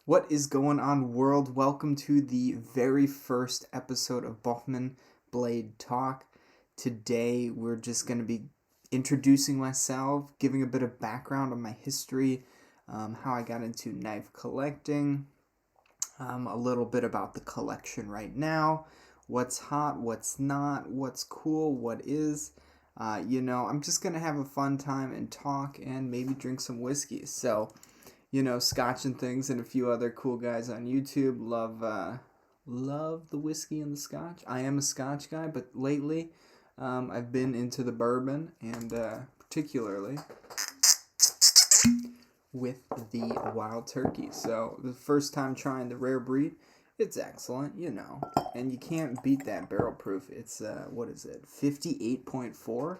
What is going on, world? Welcome to the very first episode of Bahmann Blade Talk. Today, we're just going to be introducing myself, giving a bit of background on my history, how I got into knife collecting, a little bit about the collection right now, what's hot, what's not, what's cool, what is. I'm just going to have a fun time and talk and maybe drink some whiskey. So, Scotch and things, and a few other cool guys on YouTube love the whiskey and the Scotch. I am a Scotch guy, but lately I've been into the bourbon, and particularly with the wild turkey. So the first time trying the rare breed, it's excellent, and you can't beat that barrel proof. It's 58.4.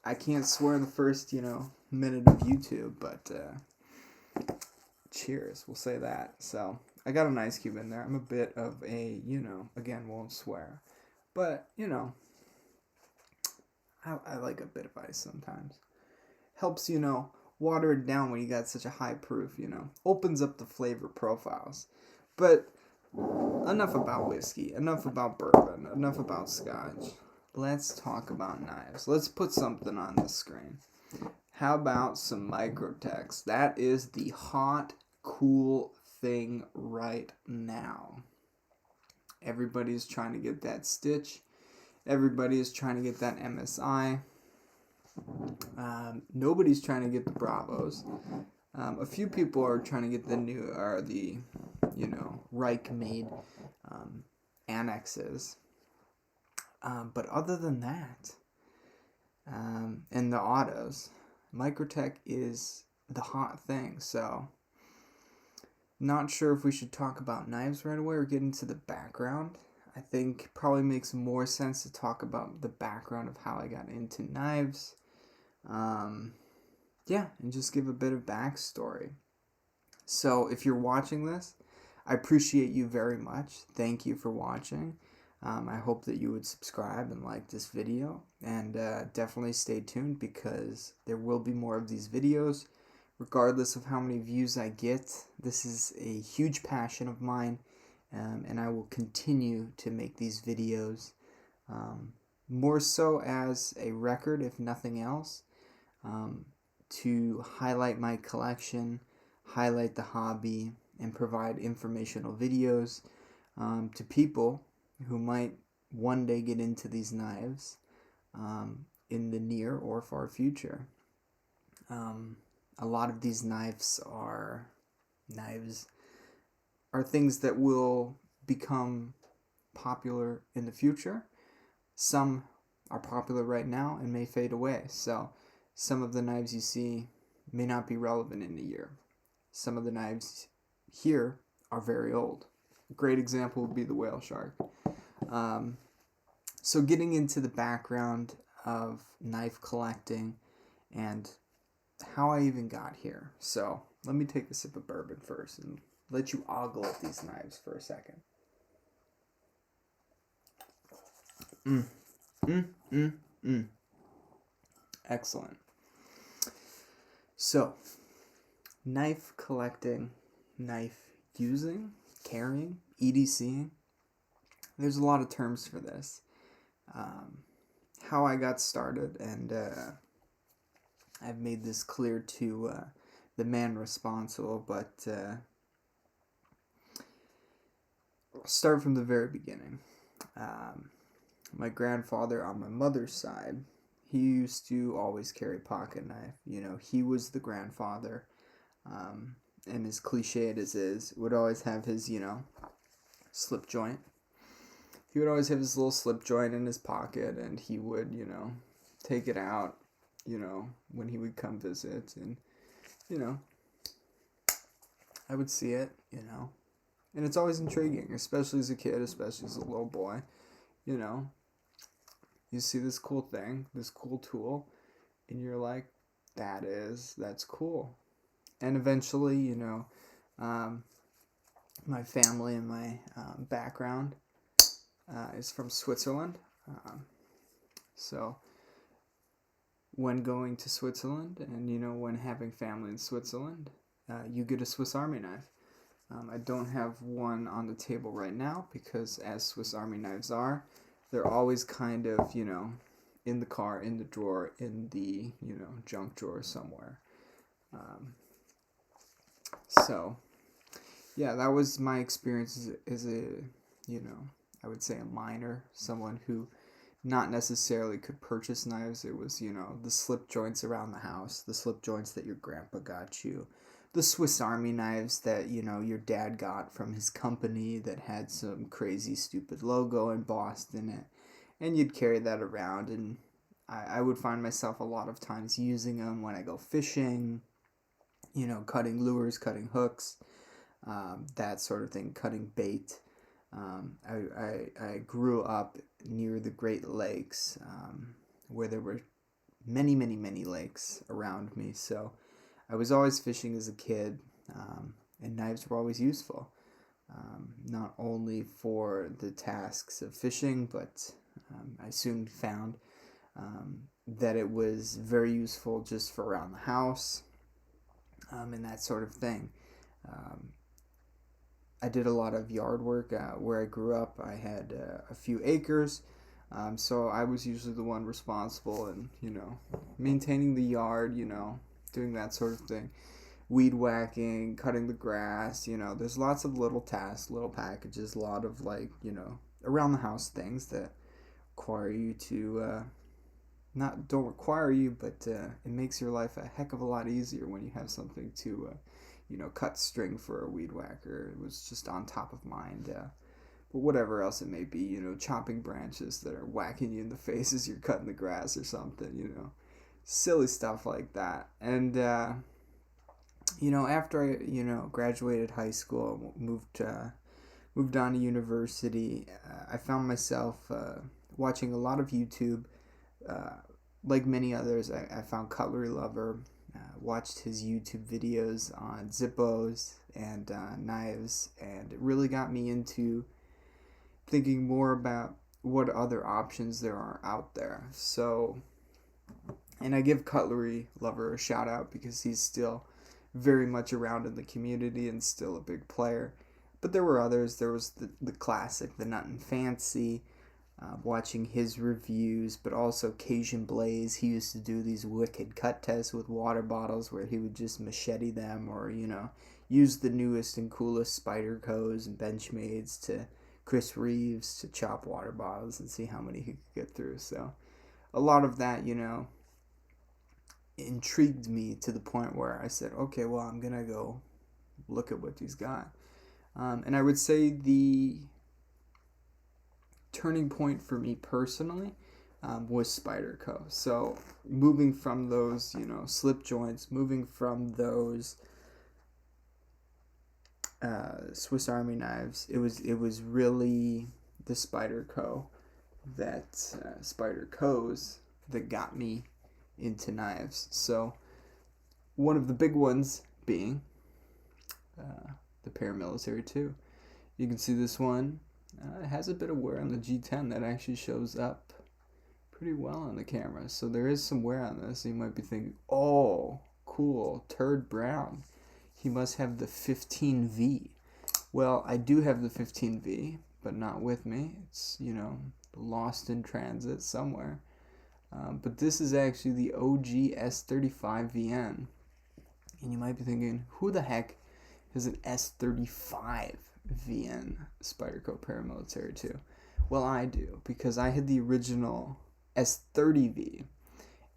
I can't swear in the first minute of YouTube, but cheers, we'll say that. So I got an ice cube in there. I'm a bit of a again, won't swear, but I like a bit of ice sometimes. Helps water it down when you got such a high proof. Opens up the flavor profiles. But enough about whiskey, enough about bourbon, enough about Scotch. Let's talk about knives. Let's put something on the screen. How about some microtext? That is the hot, cool thing right now. Everybody's trying to get that stitch. Everybody is trying to get that MSI. Nobody's trying to get the Bravos. A few people are trying to get the new, or the, Reich-made annexes. But other than that, and the autos, Microtech is the hot thing. So, not sure if we should talk about knives right away or get into the background. I think probably makes more sense to talk about the background of how I got into knives. And just give a bit of backstory. So, if you're watching this, I appreciate you very much. Thank you for watching. I hope that you would subscribe and like this video, and definitely stay tuned because there will be more of these videos regardless of how many views I get. This is a huge passion of mine, and I will continue to make these videos more so as a record, if nothing else, to highlight my collection, highlight the hobby, and provide informational videos to people who might one day get into these knives in the near or far future. A lot of these knives are things that will become popular in the future. Some are popular right now and may fade away. So some of the knives you see may not be relevant in a year. Some of the knives here are very old. A great example would be the whale shark. So getting into the background of knife collecting and how I even got here. So let me take a sip of bourbon first and let you ogle at these knives for a second. Excellent. So, knife collecting, knife using, carrying, EDCing. There's a lot of terms for this. How I got started, and I've made this clear to the man responsible, but I'll start from the very beginning. My grandfather on my mother's side, he used to always carry a pocket knife. He was the grandfather, and as cliched as is, would always have his, slip joint. He would always have his little slip joint in his pocket, and he would, take it out, when he would come visit, and, I would see it, and it's always intriguing, especially as a kid, especially as a little boy, you see this cool thing, this cool tool, and you're like, that's cool. And eventually, my family and my background is from Switzerland. So when going to Switzerland and, when having family in Switzerland, you get a Swiss Army knife. I don't have one on the table right now because, as Swiss Army knives are, they're always kind of, in the car, in the drawer, in the, junk drawer somewhere. Um, so, yeah, that was my experience as a, you know, I would say a minor, someone who not necessarily could purchase knives. It was, the slip joints around the house, the slip joints that your grandpa got you, the Swiss Army knives that, your dad got from his company that had some crazy, stupid logo embossed in it. And you'd carry that around, and I would find myself a lot of times using them when I go fishing, cutting lures, cutting hooks, that sort of thing, cutting bait. I grew up near the Great Lakes, where there were many, many, many lakes around me. So I was always fishing as a kid, and knives were always useful, not only for the tasks of fishing, but I soon found that it was very useful just for around the house, and that sort of thing. Um, I did a lot of yard work where I grew up. I had a few acres, so I was usually the one responsible and maintaining the yard, doing that sort of thing, weed whacking, cutting the grass. There's lots of little tasks, little packages, a lot of around the house things that require you to not don't require you, but it makes your life a heck of a lot easier when you have something to cut string for a weed whacker. It was just on top of mind. But whatever else it may be, chopping branches that are whacking you in the face as you're cutting the grass or something, silly stuff like that. And, after I, graduated high school, moved on to university, I found myself watching a lot of YouTube. Like many others, I found Cutlery Lover, watched his YouTube videos on Zippos and knives, and it really got me into thinking more about what other options there are out there. So, and I give Cutlery Lover a shout out because he's still very much around in the community and still a big player. But there were others. There was the classic, the Nut and Fancy, watching his reviews, but also Cajun Blaze. He used to do these wicked cut tests with water bottles where he would just machete them or, use the newest and coolest Spydercos and Benchmades to Chris Reeves to chop water bottles and see how many he could get through. So a lot of that, intrigued me to the point where I said, okay, well, I'm going to go look at what he's got. And I would say the turning point for me personally was Spyderco. So moving from those, slip joints, moving from those Swiss Army knives, it was really the Spydercos that got me into knives. So one of the big ones being the Paramilitary 2. You can see this one. It has a bit of wear on the G10 that actually shows up pretty well on the camera. So there is some wear on this. You might be thinking, oh, cool, Turd Brown. He must have the 15V. Well, I do have the 15V, but not with me. It's, lost in transit somewhere. But this is actually the OG S35VN. And you might be thinking, who the heck has an S35 VN Spyderco Paramilitary 2? Well, I do, because I had the original S30V,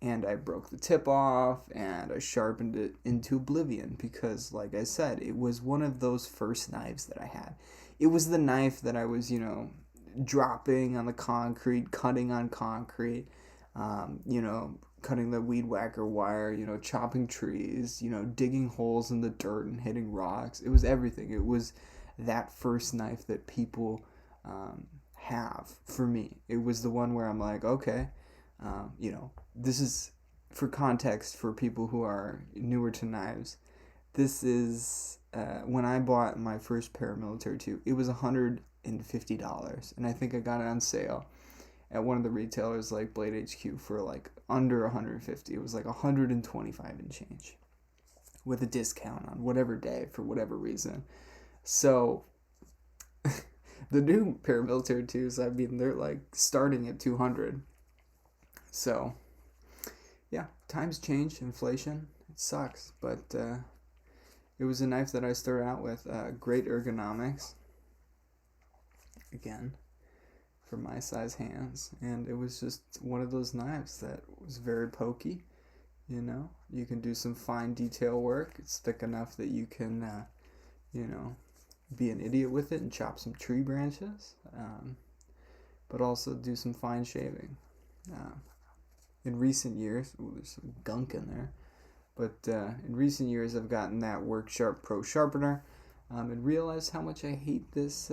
and I broke the tip off, and I sharpened it into oblivion, because, like I said, it was one of those first knives that I had. It was the knife that I was, dropping on the concrete, cutting on concrete, cutting the weed whacker wire, chopping trees, digging holes in the dirt and hitting rocks. It was everything. It was that first knife that people have for me. It was the one where I'm like, okay, this is, for context for people who are newer to knives, this is, when I bought my first Paramilitary 2, it was $150, and I think I got it on sale at one of the retailers like Blade HQ for like under $150. It was like $125 and change with a discount on whatever day for whatever reason. So the new paramilitary 2s, I mean, they're like starting at 200. So yeah, times change, inflation, it sucks, but it was a knife that I started out with. Great ergonomics, again, for my size hands, and it was just one of those knives that was very pokey. You can do some fine detail work. It's thick enough that you can, be an idiot with it and chop some tree branches, but also do some fine shaving. In recent years, there's some gunk in there, but in recent years I've gotten that Work Sharp Pro Sharpener, and realized how much I hate this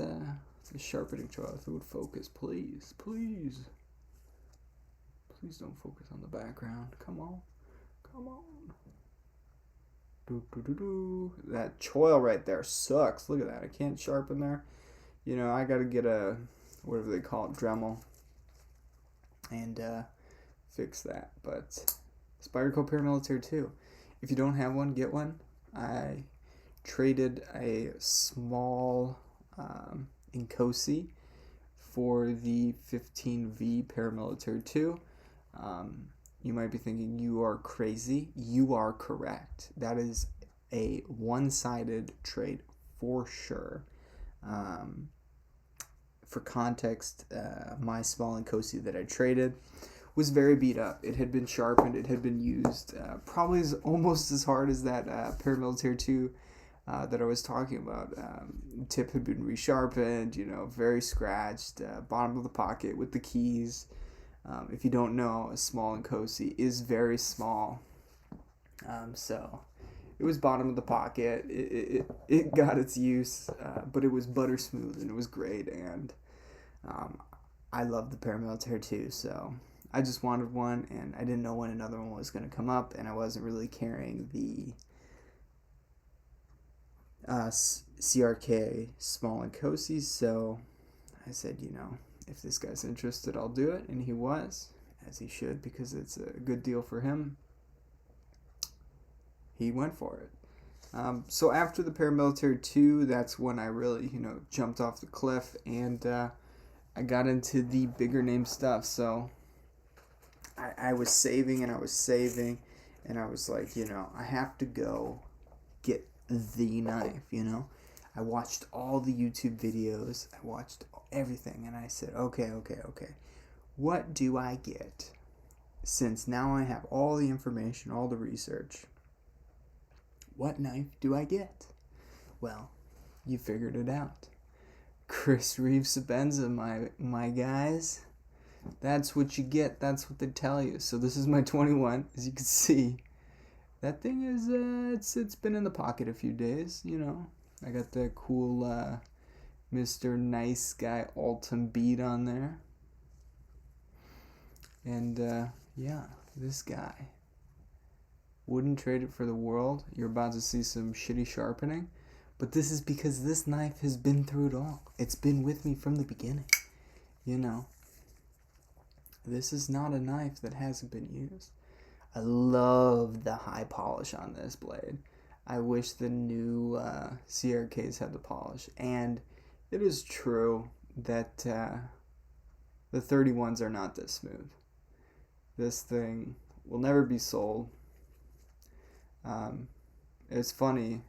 sharpening tool. If it would focus, please, please. Please don't focus on the background. Come on. That choil right there sucks. Look at that. I can't sharpen there. I gotta get a, whatever they call it, Dremel, and fix that. But Spyderco Paramilitary 2. If you don't have one, get one. I traded a small Inkosi for the 15V Paramilitary 2. You might be thinking, you are crazy. You are correct. That is a one-sided trade for sure. For context, my small Inkosi that I traded was very beat up. It had been sharpened. It had been used probably almost as hard as that Paramilitary 2 that I was talking about. Tip had been resharpened, very scratched, bottom of the pocket with the keys. If you don't know, a small Inkosi is very small. So it was bottom of the pocket. It got its use, but it was butter smooth and it was great. And I love the Paramilitary 2, so I just wanted one, and I didn't know when another one was going to come up, and I wasn't really carrying the CRK small Inkosi, so I said, if this guy's interested, I'll do it. And he was, as he should, because it's a good deal for him. He went for it. So after the Paramilitary 2, that's when I really, jumped off the cliff, and I got into the bigger name stuff. So I was saving, and I was like, I have to go get the knife, I watched all the YouTube videos. I watched everything, and I said, okay. What do I get? Since now I have all the information, all the research, what knife do I get? Well, you figured it out. Chris Reeve Sabenza, my guys. That's what you get. That's what they tell you. So this is my 21, as you can see. That thing is, it's been in the pocket a few days, I got the cool Mr. Nice Guy Altum bead on there. And yeah, this guy. Wouldn't trade it for the world. You're about to see some shitty sharpening. But this is because this knife has been through it all. It's been with me from the beginning. This is not a knife that hasn't been used. I love the high polish on this blade. I wish the new CRKs had the polish. And it is true that the 31s are not this smooth. This thing will never be sold. It's funny.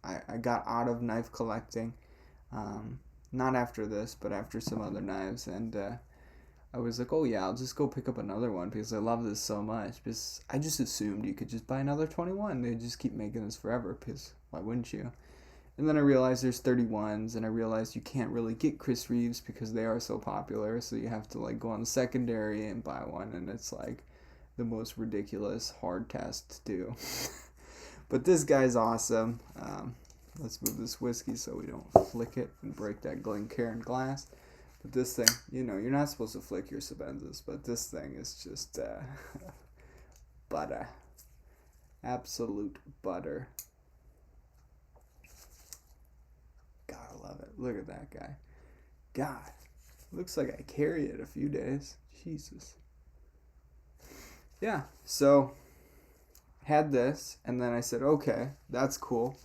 I got out of knife collecting. Not after this, but after some other knives. And I was like, oh yeah, I'll just go pick up another one because I love this so much. Because I just assumed you could just buy another 21. They just keep making this forever because why wouldn't you? And then I realized there's 31s, and I realized you can't really get Chris Reeves because they are so popular. So you have to go on the secondary and buy one, and it's the most ridiculous hard test to do. But this guy's awesome. Let's move this whiskey so we don't flick it and break that Glencairn glass. But this thing, you're not supposed to flick your Sabenzas, but this thing is just butter. Absolute butter. God, I love it. Look at that guy. God, looks like I carried it a few days. Jesus. Yeah, so had this, and then I said, okay, that's cool.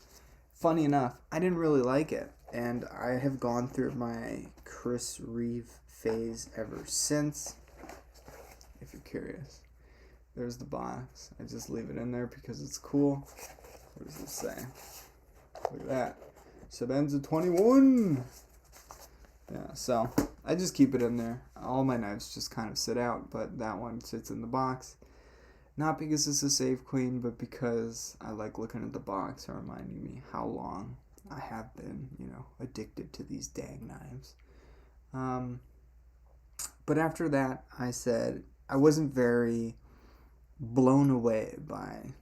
funny enough, I didn't really like it. And I have gone through my Chris Reeve phase ever since, if you're curious. There's the box. I just leave it in there because it's cool. What does it say? Look at that. Sebenza 21! Yeah, so I just keep it in there. All my knives just kind of sit out, but that one sits in the box. Not because it's a safe queen, but because I like looking at the box and reminding me how long I have been, addicted to these dang knives. But after that, I said I wasn't very blown away by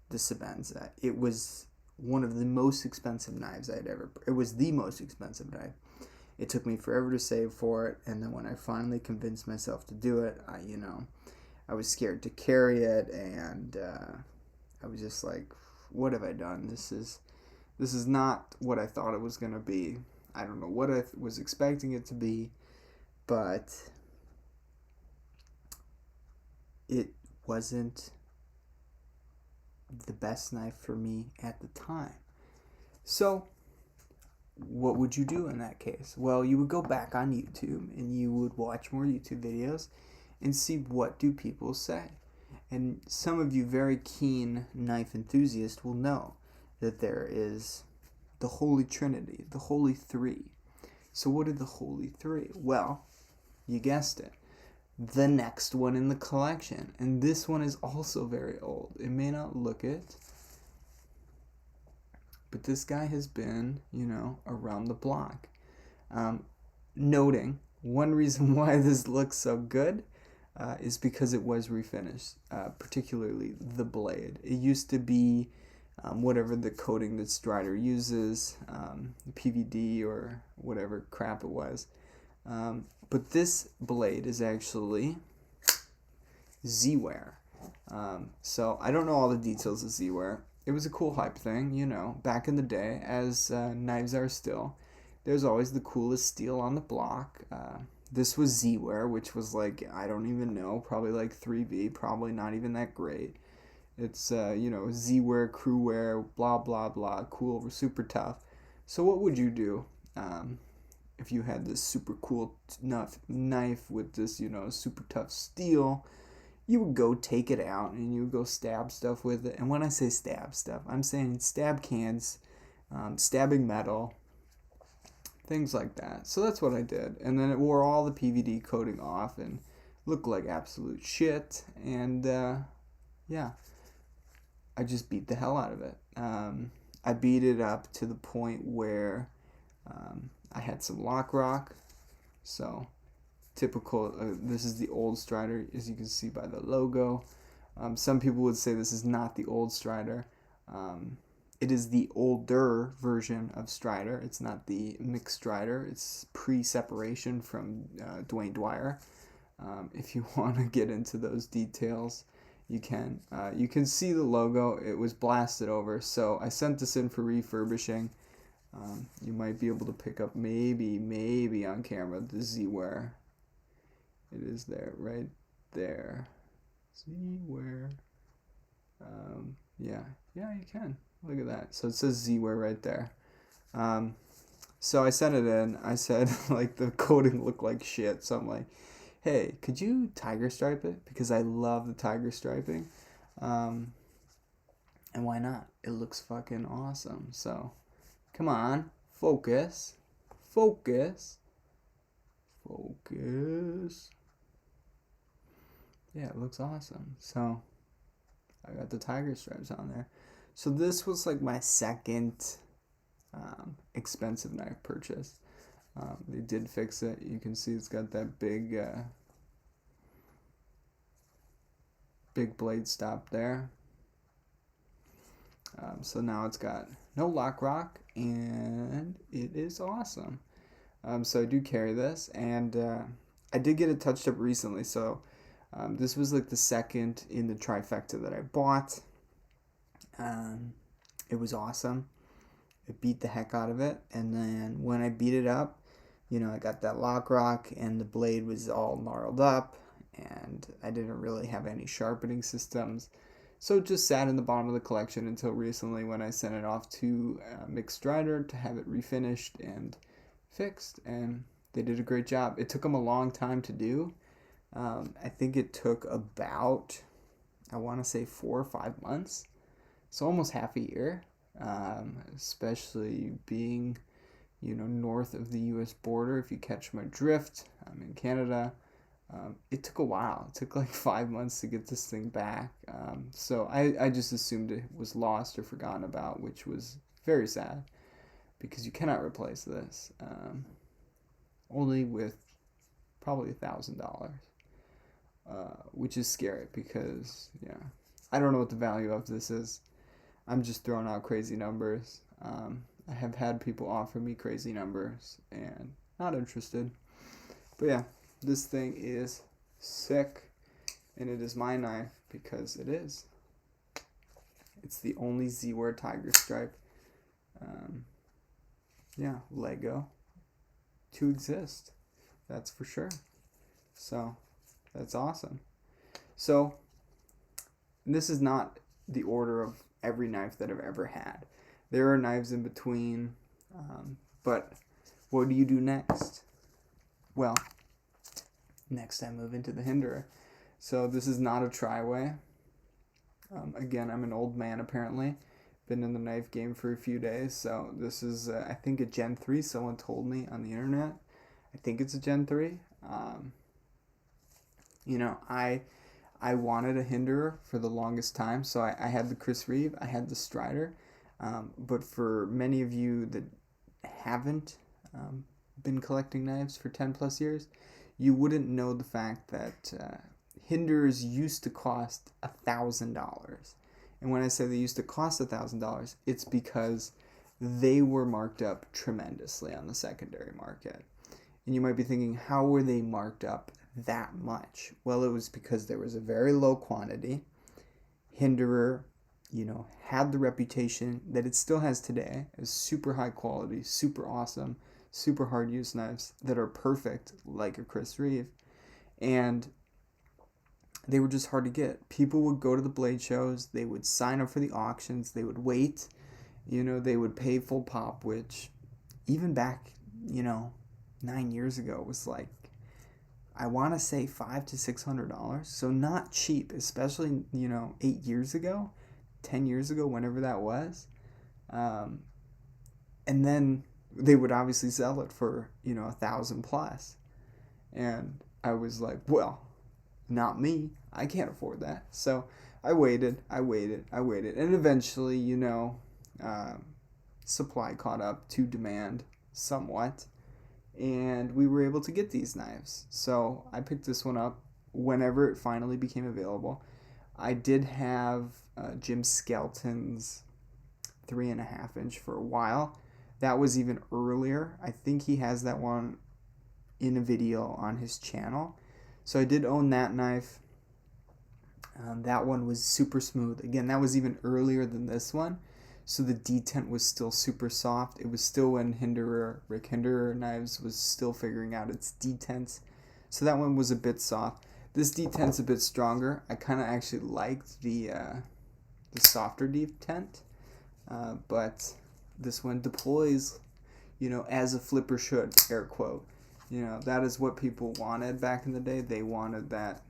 the Sebenza. It was one of the most expensive knives it was the most expensive knife. It took me forever to save for it, and then when I finally convinced myself to do it, I was scared to carry it, and I was just like, what have I done? This is not what I thought it was going to be. I don't know what I was expecting it to be, but it wasn't the best knife for me at the time. So what would you do in that case? Well, you would go back on YouTube and you would watch more YouTube videos and see what do people say. And some of you very keen knife enthusiasts will know that there is the Holy Trinity, the Holy Three. So what are the Holy Three? Well, you guessed it. The next one in the collection. And this one is also very old. It may not look it, but this guy has been, around the block. Noting, one reason why this looks so good is because it was refinished, particularly the blade. It used to be whatever the coating that Strider uses, PVD or whatever crap it was. But this blade is actually Z-Wear. So I don't know all the details of Z-Wear. It was a cool hype thing, back in the day, as knives are still. There's always the coolest steel on the block. This was Z-Wear, which was like, I don't even know, probably like 3V, probably not even that great. It's, Z-Wear, crew wear, blah, blah, blah, cool, super tough. So what would you do if you had this super cool knife with this, super tough steel? You would go take it out and you would go stab stuff with it. And when I say stab stuff, I'm saying stab cans, stabbing metal, things like that. So that's what I did. And then it wore all the PVD coating off and looked like absolute shit. And yeah, I just beat the hell out of it. I beat it up to the point where I had some lock rock. So typical, this is the old Strider, as you can see by the logo. Some people would say this is not the old Strider. It is the older version of Strider. It's not the mixed Strider. It's pre-separation from Dwayne Dwyer. If you want to get into those details, you can. You can see the logo. It was blasted over, so I sent this in for refurbishing. You might be able to pick up maybe on camera the Z-Wear. It is there, right there. Z-Wear. Yeah, you can. Look at that. So it says Z-Wear right there. So I sent it in. I said, like, the coating looked like shit. So I'm like, hey, could you tiger stripe it? Because I love the tiger striping. And why not? It looks fucking awesome. So, come on. Focus. Yeah, it looks awesome. So, I got the tiger stripes on there. So this was like my second expensive knife purchase. They did fix it. You can see it's got that big blade stop there. So now it's got no lock rock, and it is awesome. So I do carry this, and I did get it touched up recently. So this was like the second in the trifecta that I bought. It was awesome. It beat the heck out of it. And then when I beat it up, I got that lock rock and the blade was all gnarled up and I didn't really have any sharpening systems. So it just sat in the bottom of the collection until recently when I sent it off to Mixed Strider to have it refinished and fixed, and they did a great job. It took them a long time to do. I think it took about, I want to say 4 or 5 months, so almost half a year, especially being, north of the U.S. border. If you catch my drift, I'm in Canada. It took a while. It took like 5 months to get this thing back. So I just assumed it was lost or forgotten about, which was very sad because you cannot replace this. Only with probably $1,000, which is scary because, I don't know what the value of this is. I'm just throwing out crazy numbers. I have had people offer me crazy numbers and not interested. But yeah, this thing is sick, and it is my knife because it is. It's the only Z-Wear Tiger Stripe, Lego to exist. That's for sure. So that's awesome. So this is not the order of every knife that I've ever had. There are knives in between, but what do you do next? Well, next I move into the Hinderer. So this is not a tri-way. Again, I'm an old man apparently. Been in the knife game for a few days. So this is, I think, a Gen 3. Someone told me on the internet. I think it's a Gen 3. I wanted a Hinderer for the longest time. So I had the Chris Reeve. I had the Strider. But for many of you that haven't been collecting knives for 10 plus years, you wouldn't know the fact that Hinderers used to cost $1,000. And when I say they used to cost $1,000, it's because they were marked up tremendously on the secondary market. And you might be thinking, how were they marked up that much? Well, it was because there was a very low quantity. Hinderer, had the reputation that it still has today as super high quality, super awesome, super hard use knives that are perfect, like a Chris Reeve. And they were just hard to get. People would go to the blade shows, they would sign up for the auctions, they would wait, they would pay full pop, which even back, 9 years ago was like, I want to say $500 to $600. So not cheap, especially, 8 years ago, 10 years ago, whenever that was. And then they would obviously sell it for, $1,000 plus. And I was like, well, not me. I can't afford that. So I waited. And eventually, supply caught up to demand somewhat. And we were able to get these knives. So I picked this one up whenever it finally became available. I did have Jim Skelton's 3.5 inch for a while. That was even earlier. I think he has that one in a video on his channel. So I did own that knife. That one was super smooth. Again, that was even earlier than this one. So the detent was still super soft. It was still when Rick Hinderer Knives was still figuring out its detents. So that one was a bit soft. This detent's a bit stronger. I kind of actually liked the softer detent. But this one deploys, as a flipper should, air quote. That is what people wanted back in the day. They wanted that.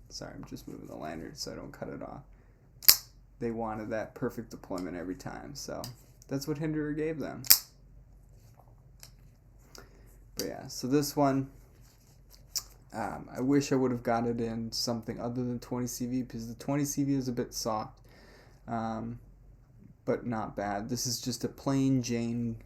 Sorry, I'm just moving the lanyard so I don't cut it off. They wanted that perfect deployment every time. So that's what Hinderer gave them. But yeah, so this one, I wish I would have got it in something other than 20 CV because the 20 CV is a bit soft, but not bad. This is just a plain Jane.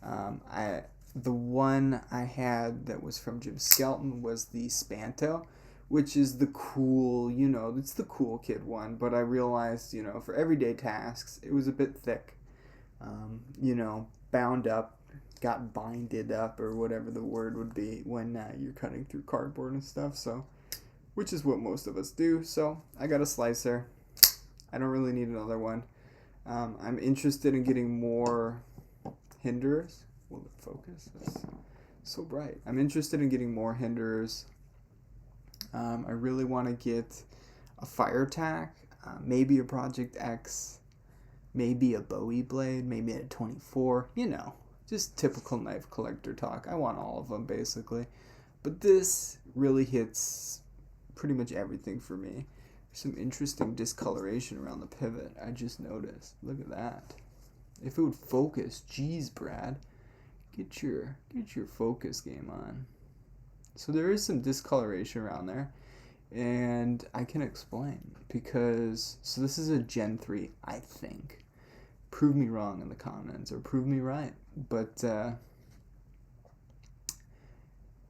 The one I had that was from Jim Skelton was the Spanto, which is the cool, it's the cool kid one. But I realized, for everyday tasks, it was a bit thick, bound up, got binded up, or whatever the word would be when you're cutting through cardboard and stuff. So, which is what most of us do. So I got a slicer. I don't really need another one. I'm interested in getting more Hinderers. Will it focus? That's so bright. I'm interested in getting more Hinderers. I really want to get a fire tack. maybe a Project X, maybe a Bowie blade, maybe a 24, just typical knife collector talk. I want all of them, basically. But this really hits pretty much everything for me. Some interesting discoloration around the pivot, I just noticed. Look at that. If it would focus, geez, Brad, get your focus game on. So there is some discoloration around there, and I can explain because, so this is a Gen 3, I think. Prove me wrong in the comments, or prove me right. But,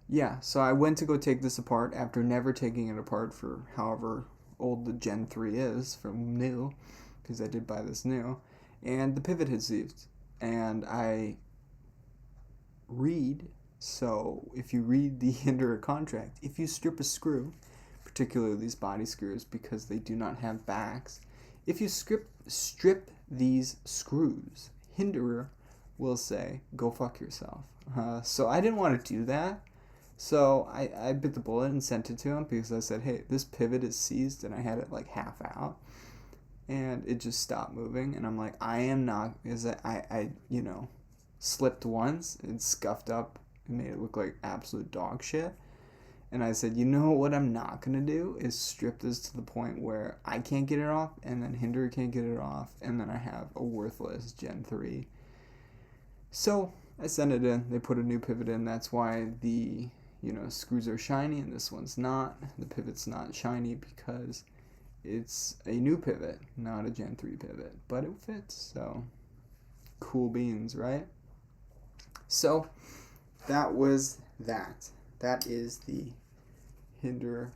yeah, so I went to go take this apart after never taking it apart for however old the Gen 3 is from new, because I did buy this new, and the pivot had seized. And I read, so if you read the Hinderer contract, if you strip a screw, particularly these body screws because they do not have backs, if you strip these screws, Hinderer will say, go fuck yourself. So I didn't want to do that. So I bit the bullet and sent it to him because I said, hey, this pivot is seized, and I had it like half out. And it just stopped moving. And I'm like, I am not, I slipped once and scuffed up and made it look like absolute dog shit. And I said, you know what I'm not going to do is strip this to the point where I can't get it off, and then Hinderer can't get it off, and then I have a worthless Gen 3. So I sent it in. They put a new pivot in. That's why the screws are shiny and this one's not. The pivot's not shiny because it's a new pivot, not a Gen 3 pivot. But it fits, so cool beans, right? So that was that. That is the Hinderer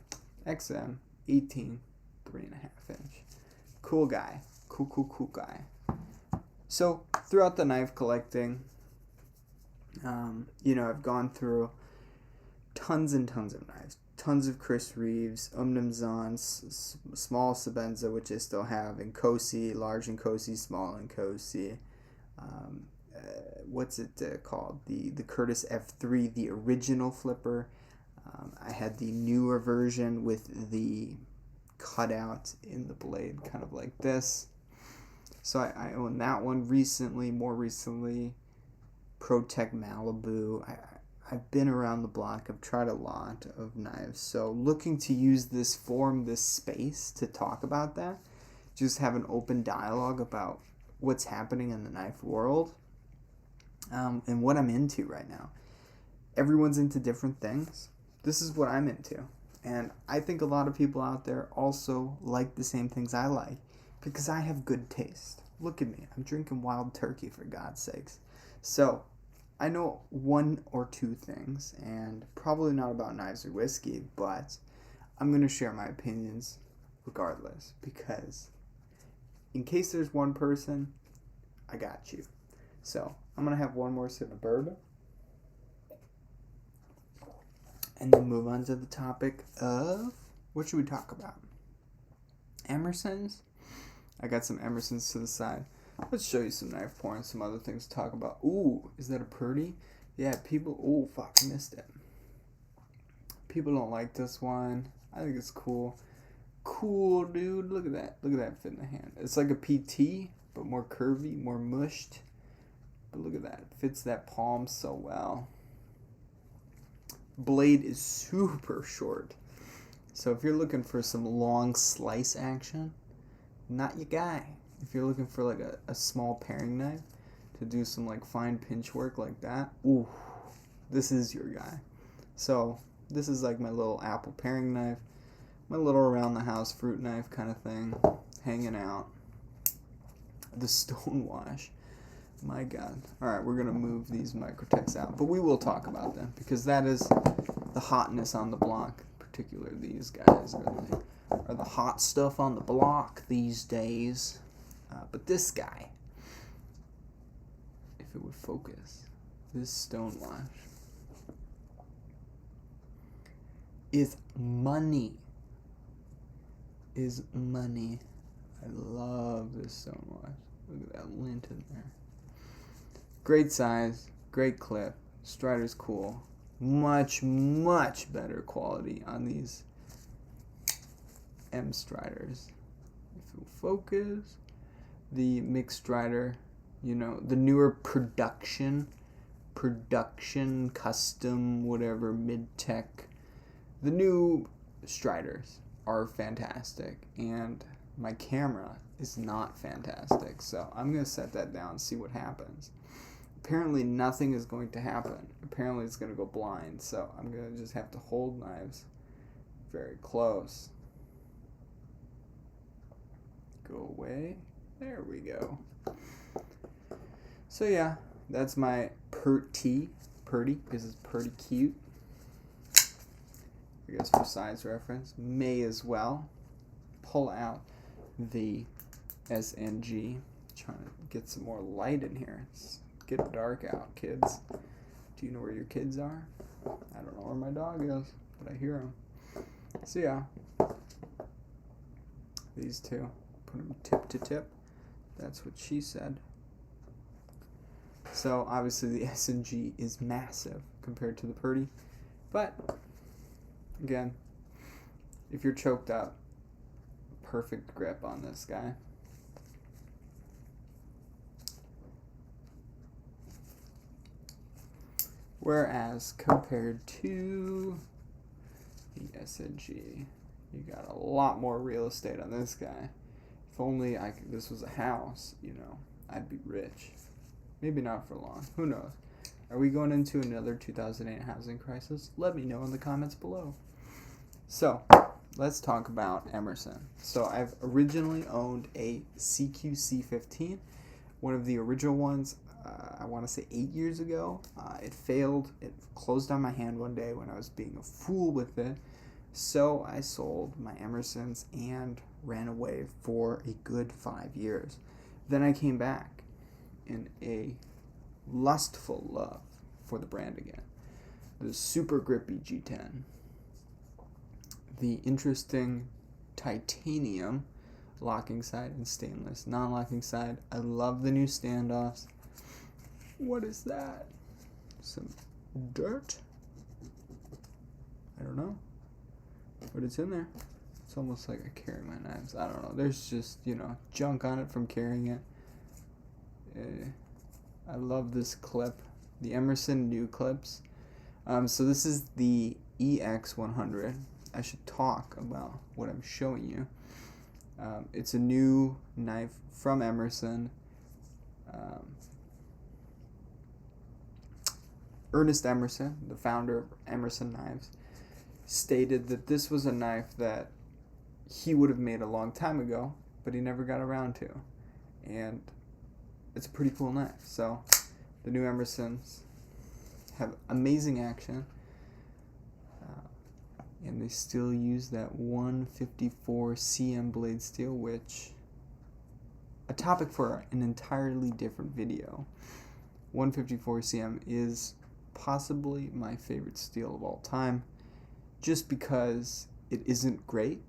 XM 18 3.5 inch. Cool guy. Cool guy. So throughout the knife collecting, I've gone through tons and tons of knives. Tons of Chris Reeves, Zons, small Sabenza, which I still have, Nkosi, large Nkosi, small Nkosi. What's it called? The Curtis F3, the original flipper. I had the newer version with the cutout in the blade, kind of like this. So I own that one more recently. ProTech Malibu. I've been around the block. I've tried a lot of knives. So looking to use this forum, this space to talk about that. Just have an open dialogue about what's happening in the knife world. And what I'm into right now. Everyone's into different things. This is what I'm into. And I think a lot of people out there also like the same things I like because I have good taste. Look at me. I'm drinking wild turkey, for God's sakes. So I know one or two things, and probably not about knives or whiskey, but I'm going to share my opinions regardless because in case there's one person, I got you. So I'm going to have one more sip of bourbon and then move on to the topic of, what should we talk about? Emerson's? I got some Emerson's to the side. Let's show you some knife porn, some other things to talk about. Ooh, is that a Purdy? Yeah, missed it. People don't like this one. I think it's cool. Cool, dude. Look at that. Look at that fit in the hand. It's like a PT, but more curvy, more mushed. But look at that. It fits that palm so well. Blade is super short. So if you're looking for some long slice action, not your guy. If you're looking for like a small paring knife to do some like fine pinch work like that, ooh, this is your guy. So this is like my little apple paring knife, my little around the house fruit knife kind of thing, hanging out. The Stonewash, my God. All right, we're gonna move these Microtechs out, but we will talk about them because that is the hotness on the block. Particularly these guys are the hot stuff on the block these days. But this guy, if it would focus, this Stonewash is money. I love this Stonewash. Look at that lint in there. Great size, great clip. Strider's cool. Much, much better quality on these M Striders. If it focus. The mixed strider, the newer production, custom, whatever, mid-tech. The new striders are fantastic, and my camera is not fantastic, so I'm going to set that down and see what happens. Apparently nothing is going to happen. Apparently it's going to go blind, so I'm going to just have to hold knives very close. Go away. There we go. So yeah, that's my purdy, because it's pretty cute. I guess for size reference. May as well pull out the SNG. Trying to get some more light in here. It's getting dark out, kids. Do you know where your kids are? I don't know where my dog is, but I hear him. So yeah, these two. Put them tip to tip. That's what she said. So obviously the SNG is massive compared to the Purdy, but again, if you're choked up, perfect grip on this guy. Whereas compared to the SNG, you got a lot more real estate on this guy. If only this was a house, I'd be rich. Maybe not for long. Who knows? Are we going into another 2008 housing crisis? Let me know in the comments below. So, let's talk about Emerson. So, I've originally owned a CQC15, one of the original ones. I want to say 8 years ago. It failed. It closed on my hand one day when I was being a fool with it. So I sold my Emersons and ran away for a good 5 years. Then I came back in a lustful love for the brand again. The super grippy G10. The interesting titanium locking side and stainless non-locking side. I love the new standoffs. What is that? Some dirt? I don't know. But it's in there. It's almost like I carry my knives. I don't know. There's just, junk on it from carrying it. I love this clip. The Emerson new clips. So this is the EX100. I should talk about what I'm showing you. It's a new knife from Emerson. Ernest Emerson, the founder of Emerson Knives, stated that this was a knife that he would have made a long time ago, but he never got around to. And it's a pretty cool knife. So the new Emersons have amazing action. And they still use that 154 cm blade steel, which a topic for an entirely different video. 154 cm is possibly my favorite steel of all time, just because it isn't great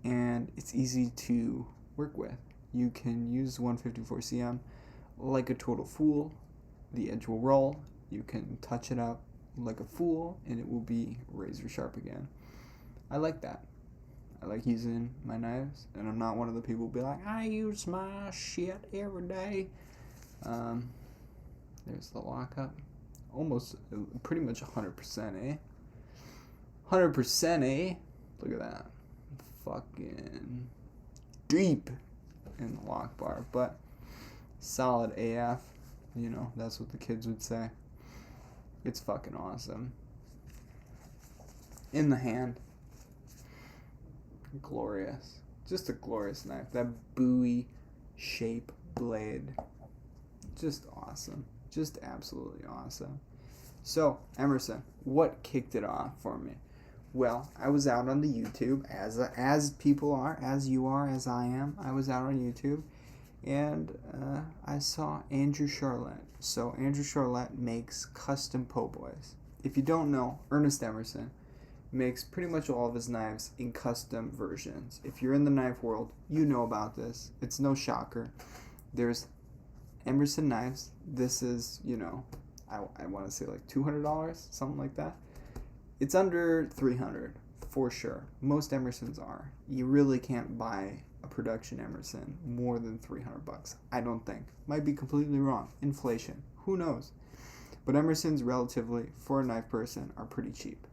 and it's easy to work with. You can use 154 cm like a total fool. The edge will roll. You can touch it up like a fool and it will be razor sharp again. I like that. I like using my knives, and I'm not one of the people who be like, I use my shit every day. There's the lockup. Almost, pretty much 100%, eh? 100%, eh? Look at that. Fucking deep in the lock bar, but solid AF. That's what the kids would say. It's fucking awesome. In the hand. Glorious. Just a glorious knife. That buoy shape blade. Just awesome. Just absolutely awesome. So, Emerson, what kicked it off for me? Well, I was out on the YouTube, as people are, as you are, as I am. I was out on YouTube, and I saw Andrew Charlotte. So, Andrew Charlotte makes custom po' boys. If you don't know, Ernest Emerson makes pretty much all of his knives in custom versions. If you're in the knife world, you know about this. It's no shocker. There's Emerson knives. This is, I want to say like $200, something like that. It's under $300 for sure. Most Emersons are. You really can't buy a production Emerson more than $300. I don't think. Might be completely wrong. Inflation. Who knows? But Emerson's relatively, for a knife person, are pretty cheap.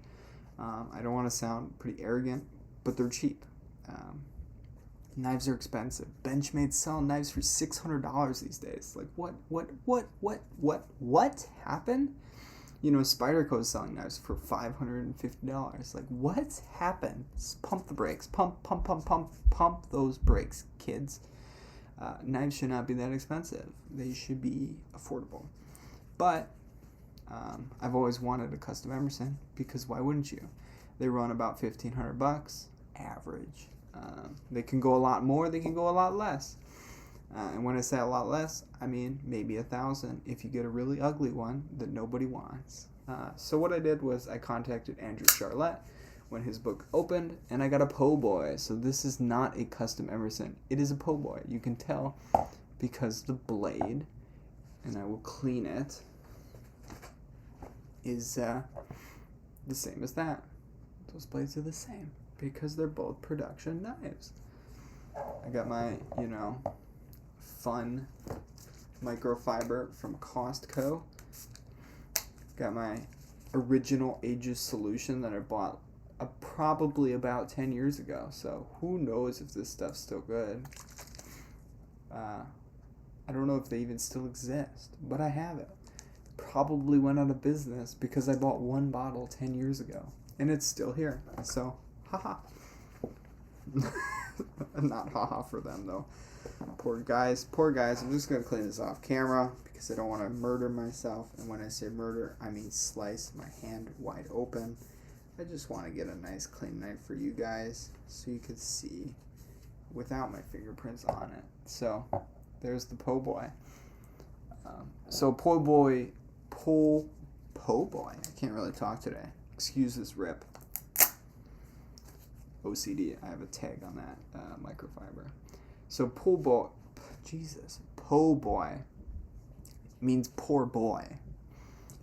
I don't want to sound pretty arrogant, but they're cheap. Knives are expensive. Benchmade's selling knives for $600 these days. Like, what happened? You know, Spyderco's selling knives for $550. Like, what's happened? Just pump the brakes. Pump those brakes, kids. Knives should not be that expensive. They should be affordable. But I've always wanted a custom Emerson, because why wouldn't you? They run about $1,500 average. They can go a lot more, they can go a lot less. And when I say a lot less, I mean maybe $1,000 if you get a really ugly one that nobody wants. So what I did was I contacted Andrew Charlotte when his book opened, and I got a po' boy. So this is not a custom Emerson. It is a po' boy. You can tell because the blade, and I will clean it, is the same as that. Those blades are the same because they're both production knives. I got my, fun microfiber from Costco. Got my original Aegis solution that I bought probably about 10 years ago. So who knows if this stuff's still good. I don't know if they even still exist, but I have it. Probably went out of business because I bought one bottle 10 years ago, and it's still here. So, haha. Not haha for them, though. Poor guys. I'm just going to clean this off camera because I don't want to murder myself. And when I say murder, I mean slice my hand wide open. I just want to get a nice clean knife for you guys so you could see without my fingerprints on it. So, there's the po' boy. Po' boy. I can't really talk today. Excuse this rip. OCD. I have a tag on that microfiber. So po' boy means poor boy.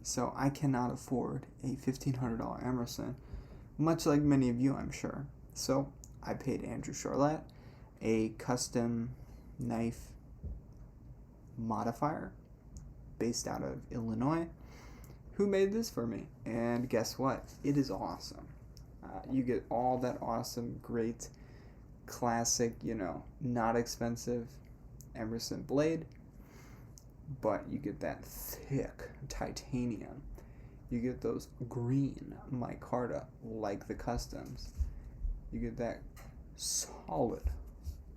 So I cannot afford a $1,500 Emerson, much like many of you, I'm sure. So I paid Andrew Charlotte a custom knife modifier based out of Illinois, who made this for me. And guess what? It is awesome. You get all that awesome, great, classic, not expensive Emerson blade, but you get that thick titanium. You get those green micarta like the customs. You get that solid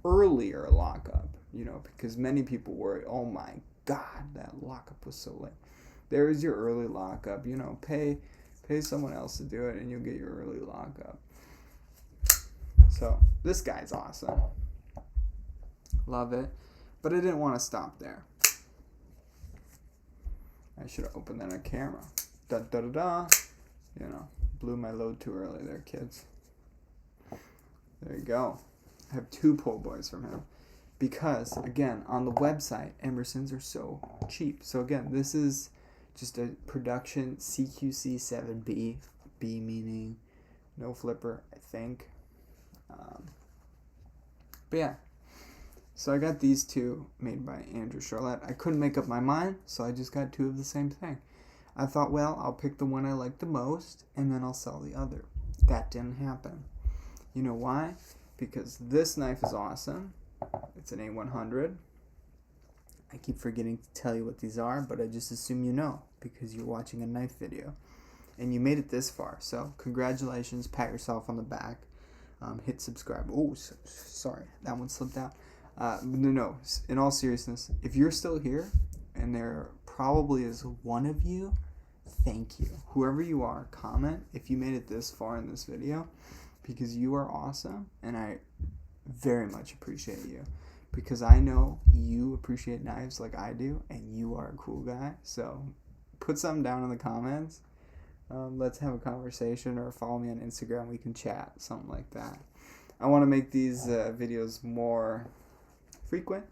earlier lockup, because many people worry, oh my God, that lockup was so late. There is your early lockup. Pay someone else to do it, and you'll get your early lockup. So this guy's awesome. Love it. But I didn't want to stop there. I should have opened that on camera. Blew my load too early there, kids. There you go. I have 2 po' boys from him. Because, again, on the website, Emersons are so cheap. So, again, this is just a production CQC 7B. B meaning no flipper, I think. But yeah. So I got these 2 made by Andrew Charlotte. I couldn't make up my mind, so I just got 2 of the same thing. I thought, well, I'll pick the one I like the most, and then I'll sell the other. That didn't happen. You know why? Because this knife is awesome. It's an A100. I keep forgetting to tell you what these are, but I just assume you know because you're watching a knife video. And you made it this far. So congratulations. Pat yourself on the back. Hit subscribe. Oh, sorry. That one slipped out. No. In all seriousness, if you're still here, and there probably is one of you, thank you. Whoever you are, comment if you made it this far in this video, because you are awesome, and I very much appreciate you, because I know you appreciate knives like I do, and you are a cool guy. So put something down in the comments. Let's have a conversation, or follow me on Instagram. We can chat, something like that. I want to make these videos more frequent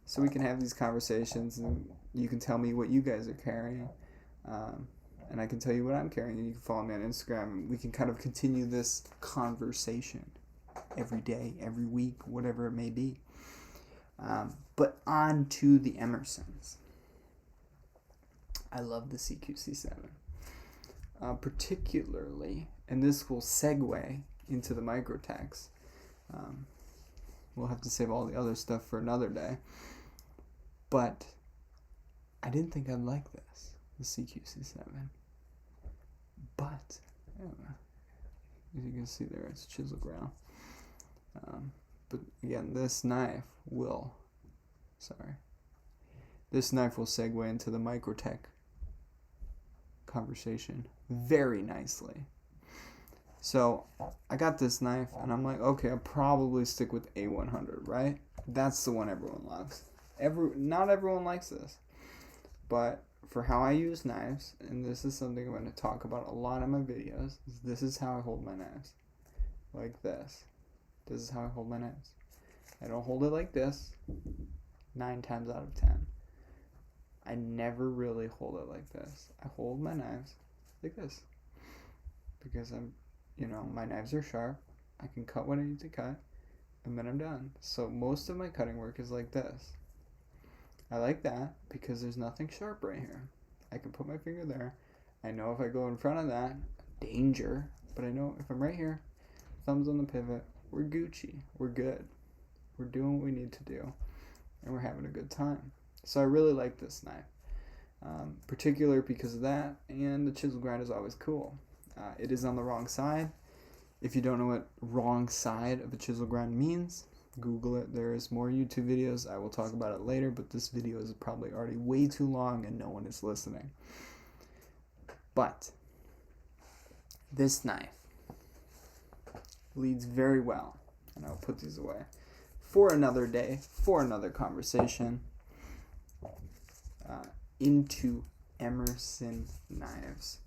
so we can have these conversations, and you can tell me what you guys are carrying, and I can tell you what I'm carrying, and you can follow me on Instagram, and we can kind of continue this conversation. every day, every week, whatever it may be. But on to the Emersons. I love the CQC7. Particularly, and this will segue into the Microtex. We'll have to save all the other stuff for another day. But I didn't think I'd like this, the CQC7. But, as you can see there, it's chisel ground. But again, this knife will segue into the Microtech conversation very nicely. So I got this knife and I'm like, okay, I'll probably stick with A100, right? That's the one everyone loves. Not everyone likes this, but for how I use knives, and this is something I'm going to talk about a lot in my videos, this is how I hold my knives. Like this. This is how I hold my knives. I don't hold it like this 9 times out of 10. I never really hold it like this. I hold my knives like this. Because my knives are sharp. I can cut what I need to cut. And then I'm done. So most of my cutting work is like this. I like that because there's nothing sharp right here. I can put my finger there. I know if I go in front of that, danger. But I know if I'm right here, thumbs on the pivot, we're Gucci. We're good. We're doing what we need to do. And we're having a good time. So I really like this knife. Particular because of that. And the chisel grind is always cool. It is on the wrong side. If you don't know what wrong side of a chisel grind means, Google it. There's more YouTube videos. I will talk about it later, but this video is probably already way too long and no one is listening. But this knife leads very well, and I'll put these away for another day, for another conversation, into Emerson knives.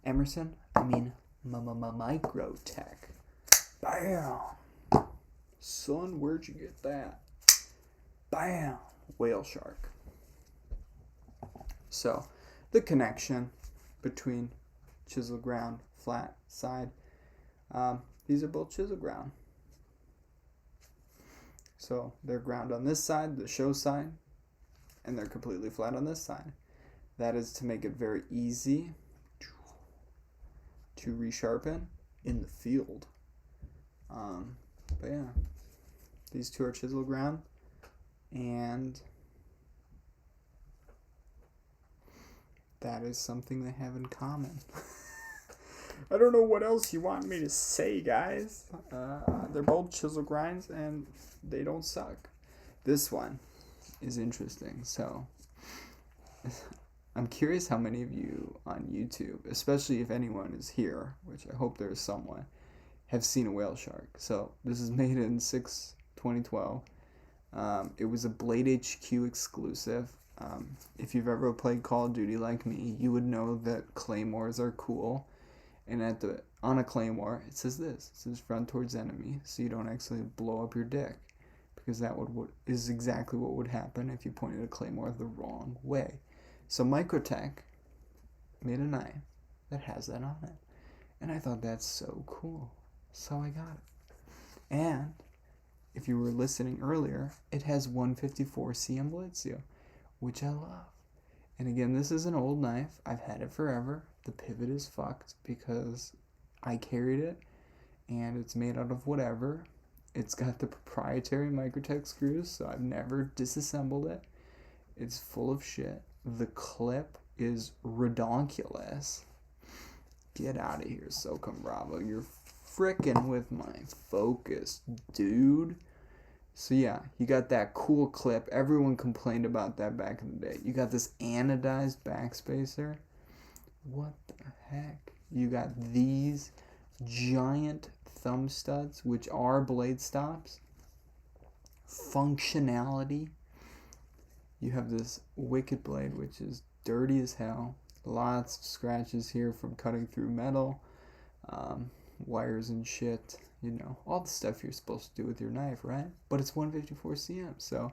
Emerson? I mean Microtech. Bam! Son, where'd you get that? Bam! Whale shark. So, the connection between chisel ground, flat side. These are both chisel ground. So, they're ground on this side, the show side, and they're completely flat on this side. That is to make it very easy to resharpen in the field. But yeah, these two are chisel ground, and that is something they have in common. I don't know what else you want me to say, guys. They're both chisel grinds, and they don't suck. This one is interesting, so I'm curious how many of you on YouTube, especially if anyone is here, which I hope there is someone, have seen a whale shark. So this is made in 2012. It was a Blade HQ exclusive. If you've ever played Call of Duty like me, you would know that claymores are cool. And on a claymore, it says this. It says front towards enemy, so you don't actually blow up your dick. Because that is exactly what would happen if you pointed a claymore the wrong way. So Microtech made a knife that has that on it. And I thought that's so cool. So I got it. And if you were listening earlier, it has 154 cm blade steel, which I love. And again, this is an old knife. I've had it forever. The pivot is fucked because I carried it and it's made out of whatever. It's got the proprietary Microtech screws, so I've never disassembled it. It's full of shit. The clip is redonkulous. Get out of here, SOCOM Bravo. You're frickin' with my focus, dude. So yeah, you got that cool clip. Everyone complained about that back in the day. You got this anodized backspacer. What the heck? You got these giant thumb studs, which are blade stops. Functionality. You have this wicked blade, which is dirty as hell. Lots of scratches here from cutting through metal, wires and shit. All the stuff you're supposed to do with your knife, right? But it's 154 cm, so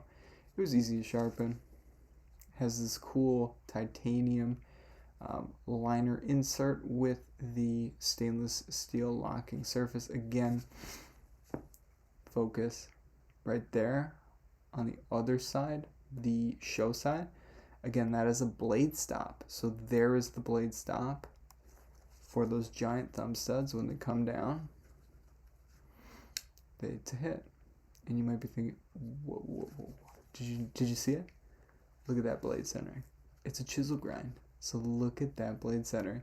it was easy to sharpen. It has this cool titanium liner insert with the stainless steel locking surface. Again, focus right there on the other side, the show side. Again, that is a blade stop. So there is the blade stop for those giant thumb studs when they come down. To hit. And you might be thinking, whoa. Did you see it? Look at that blade centering. It's a chisel grind. So look at that blade centering.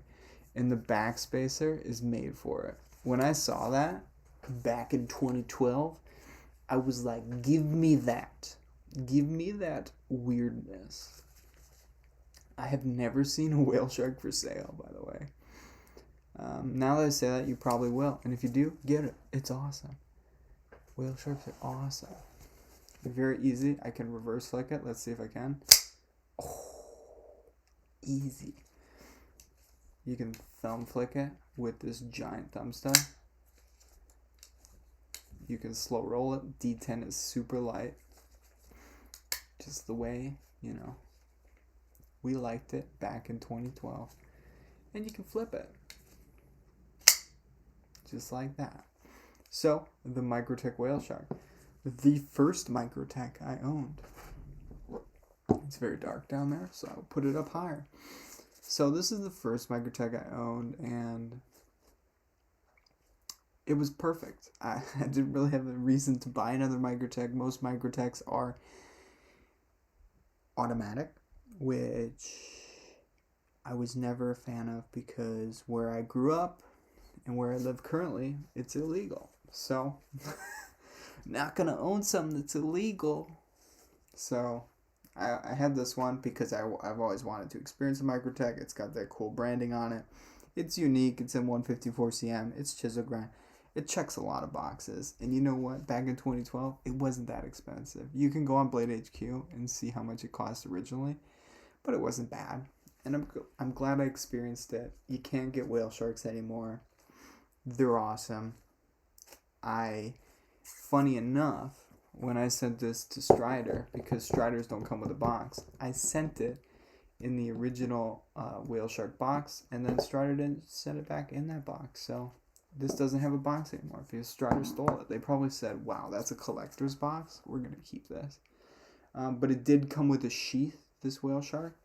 And the backspacer is made for it. When I saw that back in 2012, I was like, give me that. Give me that weirdness. I have never seen a whale shark for sale, by the way. Now that I say that, you probably will. And if you do, get it. It's awesome. Whale sharks are awesome. They're very easy. I can reverse flick it. Let's see if I can. Oh, easy. You can thumb flick it with this giant thumb stud. You can slow roll it. D10 is super light. Just the way, we liked it back in 2012. And you can flip it. Just like that. So, the Microtech whale shark. The first Microtech I owned. It's very dark down there, so I'll put it up higher. So this is the first Microtech I owned, and it was perfect. I didn't really have a reason to buy another Microtech. Most Microtechs are automatic, which I was never a fan of because where I grew up and where I live currently, it's illegal. So, not going to own something that's illegal. So, I had this one because I've always wanted to experience a Microtech. It's got that cool branding on it. It's unique. It's in 154 cm. It's chisel grind. It checks a lot of boxes. And you know what? Back in 2012, it wasn't that expensive. You can go on Blade HQ and see how much it cost originally. But it wasn't bad. And I'm glad I experienced it. You can't get whale sharks anymore. They're awesome. Funny enough, when I sent this to Strider, because Striders don't come with a box, I sent it in the original whale shark box, and then Strider didn't send it back in that box. So this doesn't have a box anymore because Strider stole it. They probably said, wow, that's a collector's box. We're going to keep this. But it did come with a sheath, this whale shark,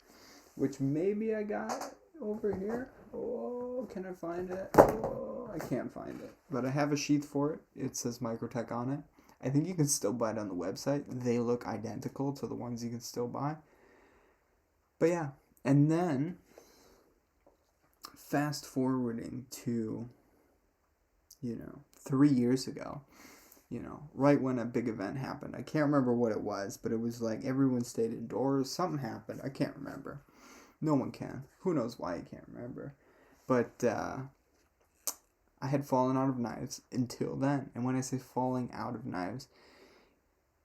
which maybe I got over here. Oh, can I find it? Oh, I can't find it. But I have a sheath for it. It says Microtech on it. I think you can still buy it on the website. They look identical to the ones you can still buy. But yeah. And then, fast forwarding to, 3 years ago, right when a big event happened. I can't remember what it was, but it was like everyone stayed indoors. Something happened. I can't remember. No one can. Who knows why you can't remember. But I had fallen out of knives until then. And when I say falling out of knives,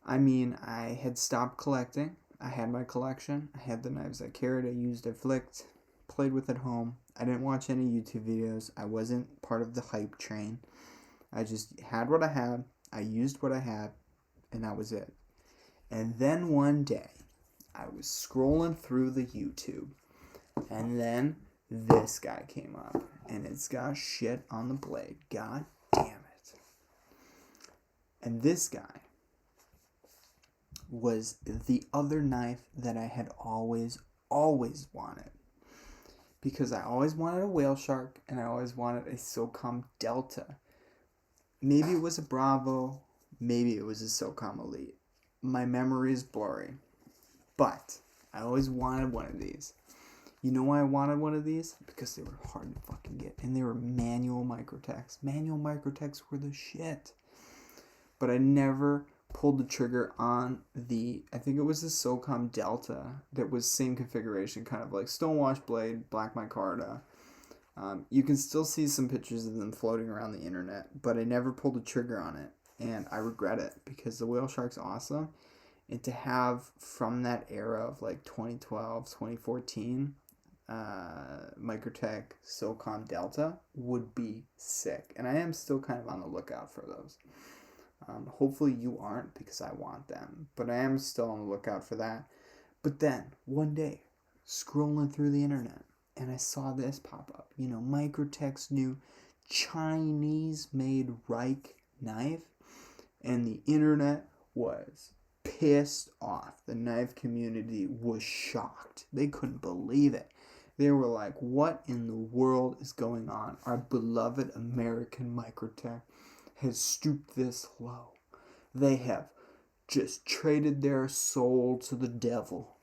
I mean I had stopped collecting. I had my collection. I had the knives I carried, I used, I flicked, played with at home. I didn't watch any YouTube videos. I wasn't part of the hype train. I just had what I had. I used what I had. And that was it. And then one day, I was scrolling through the YouTube. And then this guy came up. And it's got shit on the blade. God damn it. And this guy was the other knife that I had always wanted. Because I always wanted a whale shark. And I always wanted a SOCOM Delta. Maybe it was a Bravo. Maybe it was a SOCOM Elite. My memory is blurry. But I always wanted one of these. You know why I wanted one of these? Because they were hard to fucking get. And they were manual Microtechs. Manual Microtechs were the shit. But I never pulled the trigger on I think it was the SOCOM Delta that was same configuration, kind of like Stonewash blade, black micarta. You can still see some pictures of them floating around the internet, but I never pulled the trigger on it. And I regret it because the whale shark's awesome. And to have from that era of like 2012, 2014, Microtech SOCOM Delta would be sick. And I am still kind of on the lookout for those. Hopefully you aren't because I want them. But I am still on the lookout for that. But then, one day, scrolling through the internet, and I saw this pop up. Microtech's new Chinese-made Reich knife. And the internet was pissed off. The knife community was shocked. They couldn't believe it. They were like, what in the world is going on? Our beloved American Microtech has stooped this low. They have just traded their soul to the devil.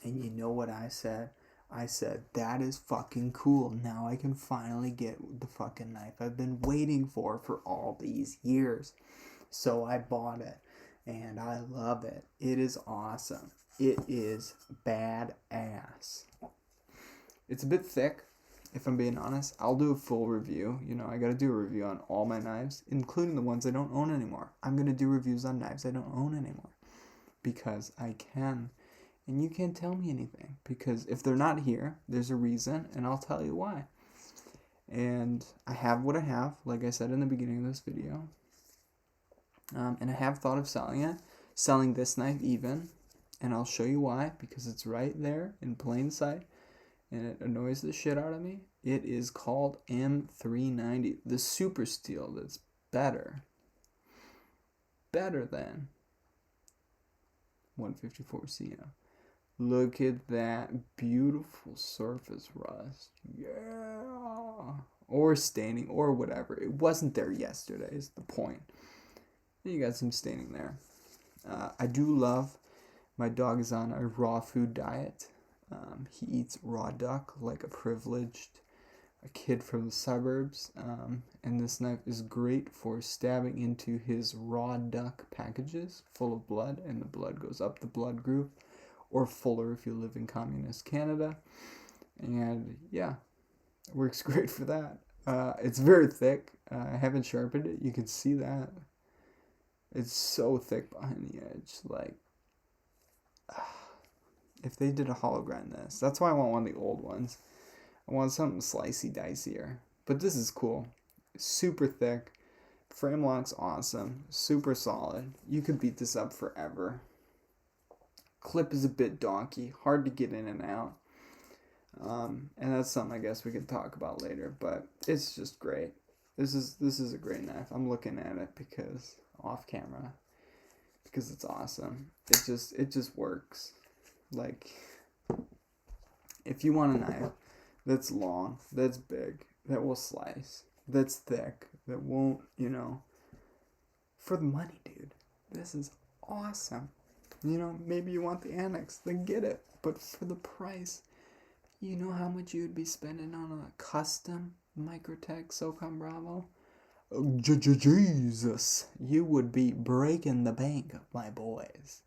And you know what I said? I said, that is fucking cool. Now I can finally get the fucking knife I've been waiting for all these years. So I bought it. And I love it. It is awesome. It is badass. It's a bit thick, if I'm being honest. I'll do a full review. You know, I gotta do a review on all my knives, including the ones I don't own anymore. I'm gonna do reviews on knives I don't own anymore. Because I can. And you can't tell me anything. Because if they're not here, there's a reason, and I'll tell you why. And I have what I have, like I said in the beginning of this video. And I have thought of selling this knife even. And I'll show you why. Because it's right there in plain sight. And it annoys the shit out of me. It is called M390. The super steel that's better than 154 CM. Look at that beautiful surface rust. Yeah. Or staining or whatever. It wasn't there yesterday is the point. You got some staining there. I do love, my dog is on a raw food diet. He eats raw duck like a privileged kid from the suburbs. And this knife is great for stabbing into his raw duck packages full of blood, and the blood goes up the blood groove, or fuller if you live in communist Canada. And yeah, it works great for that. It's very thick. I haven't sharpened it. You can see that. It's so thick behind the edge. Like, if they did a hollow grind this, that's why I want one of the old ones. I want something slicey dicier. But this is cool. Super thick. Frame lock's awesome. Super solid. You could beat this up forever. Clip is a bit donkey. Hard to get in and out. And that's something I guess we could talk about later. But it's just great. This is a great knife. I'm looking at it because off camera. Because it's awesome. It just works. Like, if you want a knife that's long, that's big, that will slice, that's thick, that won't, you know, for the money, dude, this is awesome. You know, maybe you want the annex, then get it. But for the price, you know how much you would be spending on a custom Microtech SOCOM Bravo? Oh, Jesus, you would be breaking the bank, my boys.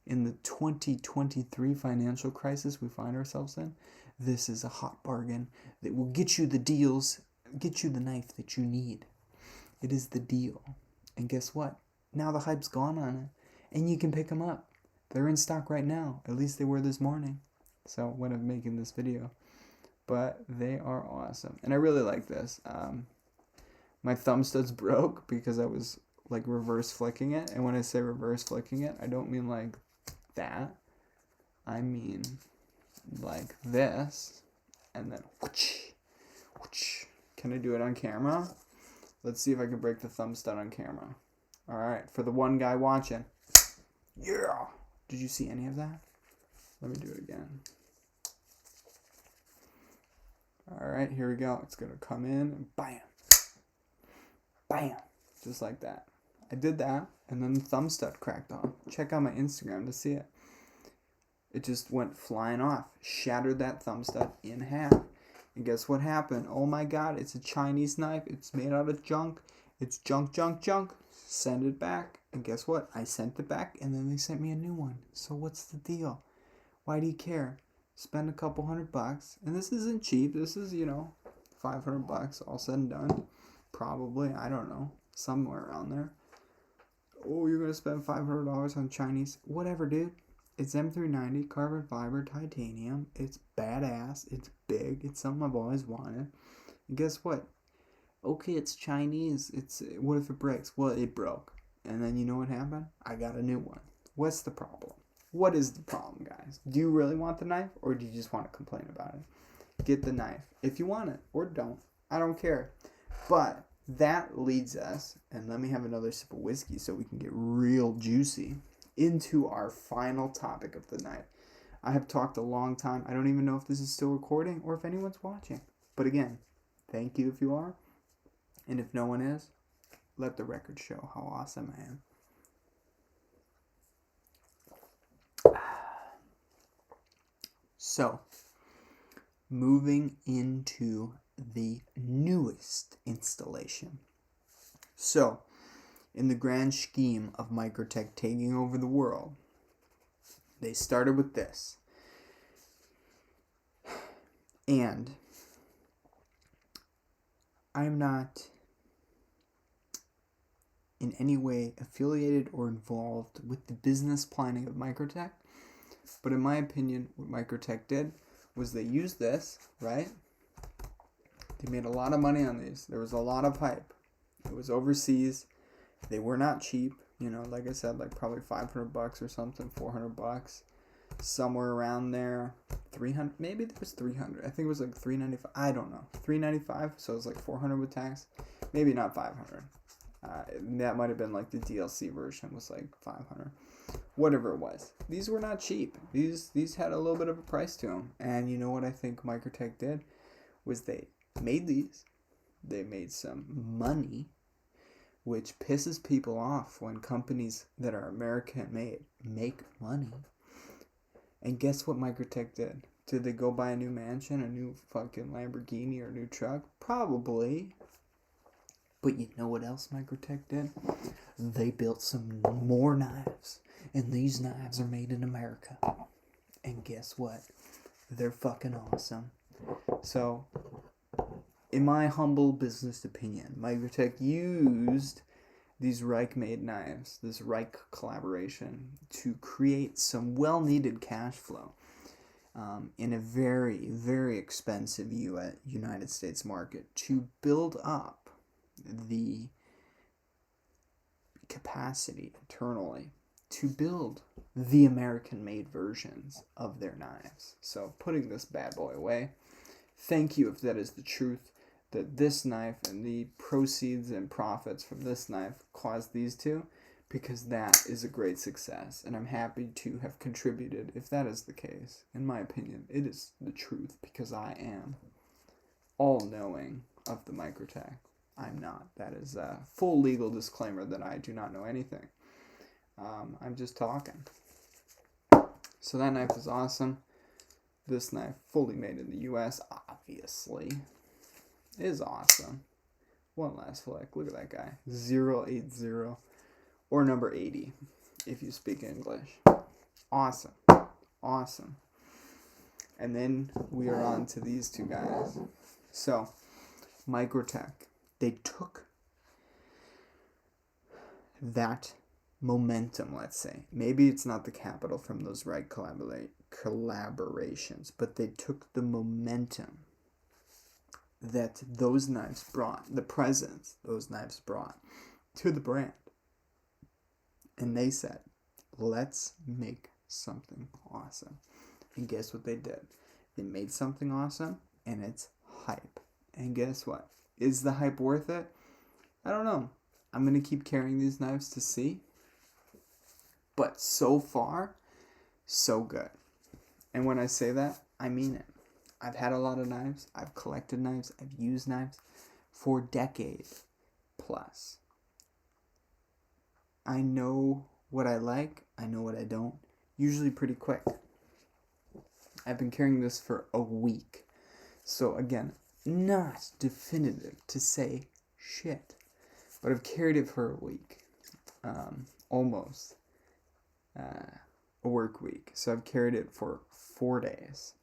In the 2023 financial crisis we find ourselves in, this is a hot bargain that will get you the deals, get you the knife that you need. It is the deal. And guess what? Now the hype's gone on it, and you can pick them up. They're in stock right now. At least they were this morning. So when I'm making this video. But they are awesome. And I really like this. My thumb studs broke because I was like reverse flicking it. And when I say reverse flicking it, I don't mean like that. I mean like this. And then whoosh, whoosh. Can I do it on camera? Let's see if I can break the thumb stud on camera. Alright, for the one guy watching. Yeah! Did you see any of that? Let me do it again. Alright, here we go. It's going to come in and bam. Bam. Just like that. I did that, and then the thumb stud cracked off. Check out my Instagram to see it. It just went flying off. Shattered that thumb stud in half. And guess what happened? Oh my god, it's a Chinese knife. It's made out of junk. It's junk, junk, junk. Send it back. And guess what? I sent it back, and then they sent me a new one. So what's the deal? Why do you care? Spend a couple $100. And this isn't cheap. This is, you know, $500 all said and done. Probably. I don't know. Somewhere around there. Oh, you're going to spend $500 on Chinese? Whatever, dude. It's M390, carbon fiber, titanium. It's badass. It's big. It's something I've always wanted. And guess what? Okay, it's Chinese. What if it breaks? Well, it broke. And then you know what happened? I got a new one. What's the problem? What is the problem, guys? Do you really want the knife, or do you just want to complain about it? Get the knife if you want it, or don't. I don't care. But that leads us, and let me have another sip of whiskey so we can get real juicy, into our final topic of the night. I have talked a long time. I don't even know if this is still recording or if anyone's watching. But again, thank you if you are. And if no one is, let the record show how awesome I am. So, moving into the newest installation. So, in the grand scheme of Microtech taking over the world, they started with this. And I'm not in any way affiliated or involved with the business planning of Microtech. But in my opinion, what Microtech did was they used this, right? They made a lot of money on these. There was a lot of hype. It was overseas. They were not cheap. You know, like I said, like probably $500 or something, $400, somewhere around there. 300, maybe there was 300. I think it was like 395. I don't know. 395, so it was like 400 with tax. Maybe not 500. That might have been like the DLC version was like 500. Whatever it was. These were not cheap. These had a little bit of a price to them. And you know what I think Microtech did? Was they made these. They made some money, which pisses people off when companies that are American made make money. And guess what Microtech did? Did they go buy a new mansion, a new fucking Lamborghini, or a new truck? Probably. But you know what else Microtech did? They built some more knives. And these knives are made in America. And guess what? They're fucking awesome. So, in my humble business opinion, Microtech used these Reich-made knives, this Reich collaboration, to create some well-needed cash flow in a very, very expensive United States market to build up the capacity internally to build the American-made versions of their knives. So putting this bad boy away, thank you if that is the truth, that this knife and the proceeds and profits from this knife caused these two, because that is a great success, and I'm happy to have contributed if that is the case. In my opinion, it is the truth, because I am all-knowing of the Microtech. I'm not. That is a full legal disclaimer that I do not know anything. I'm just talking. So that knife is awesome. This knife, fully made in the U.S., obviously, is awesome. One last flick. Look at that guy. 080 or number 80 if you speak English. Awesome. Awesome. And then we are on to these two guys. So, Microtech. They took that momentum, let's say. Maybe it's not the capital from those right collaborations, but they took the momentum that those knives brought, the presence those knives brought to the brand. And they said, let's make something awesome. And guess what they did? They made something awesome, and it's hype. And guess what? Is the hype worth it? I don't know. I'm going to keep carrying these knives to see. But so far, so good. And when I say that, I mean it. I've had a lot of knives. I've collected knives. I've used knives for decades plus. I know what I like. I know what I don't. Usually pretty quick. I've been carrying this for a week. So again, not definitive to say shit. But I've carried it for a week. Almost. A work week. So I've carried it for 4 days.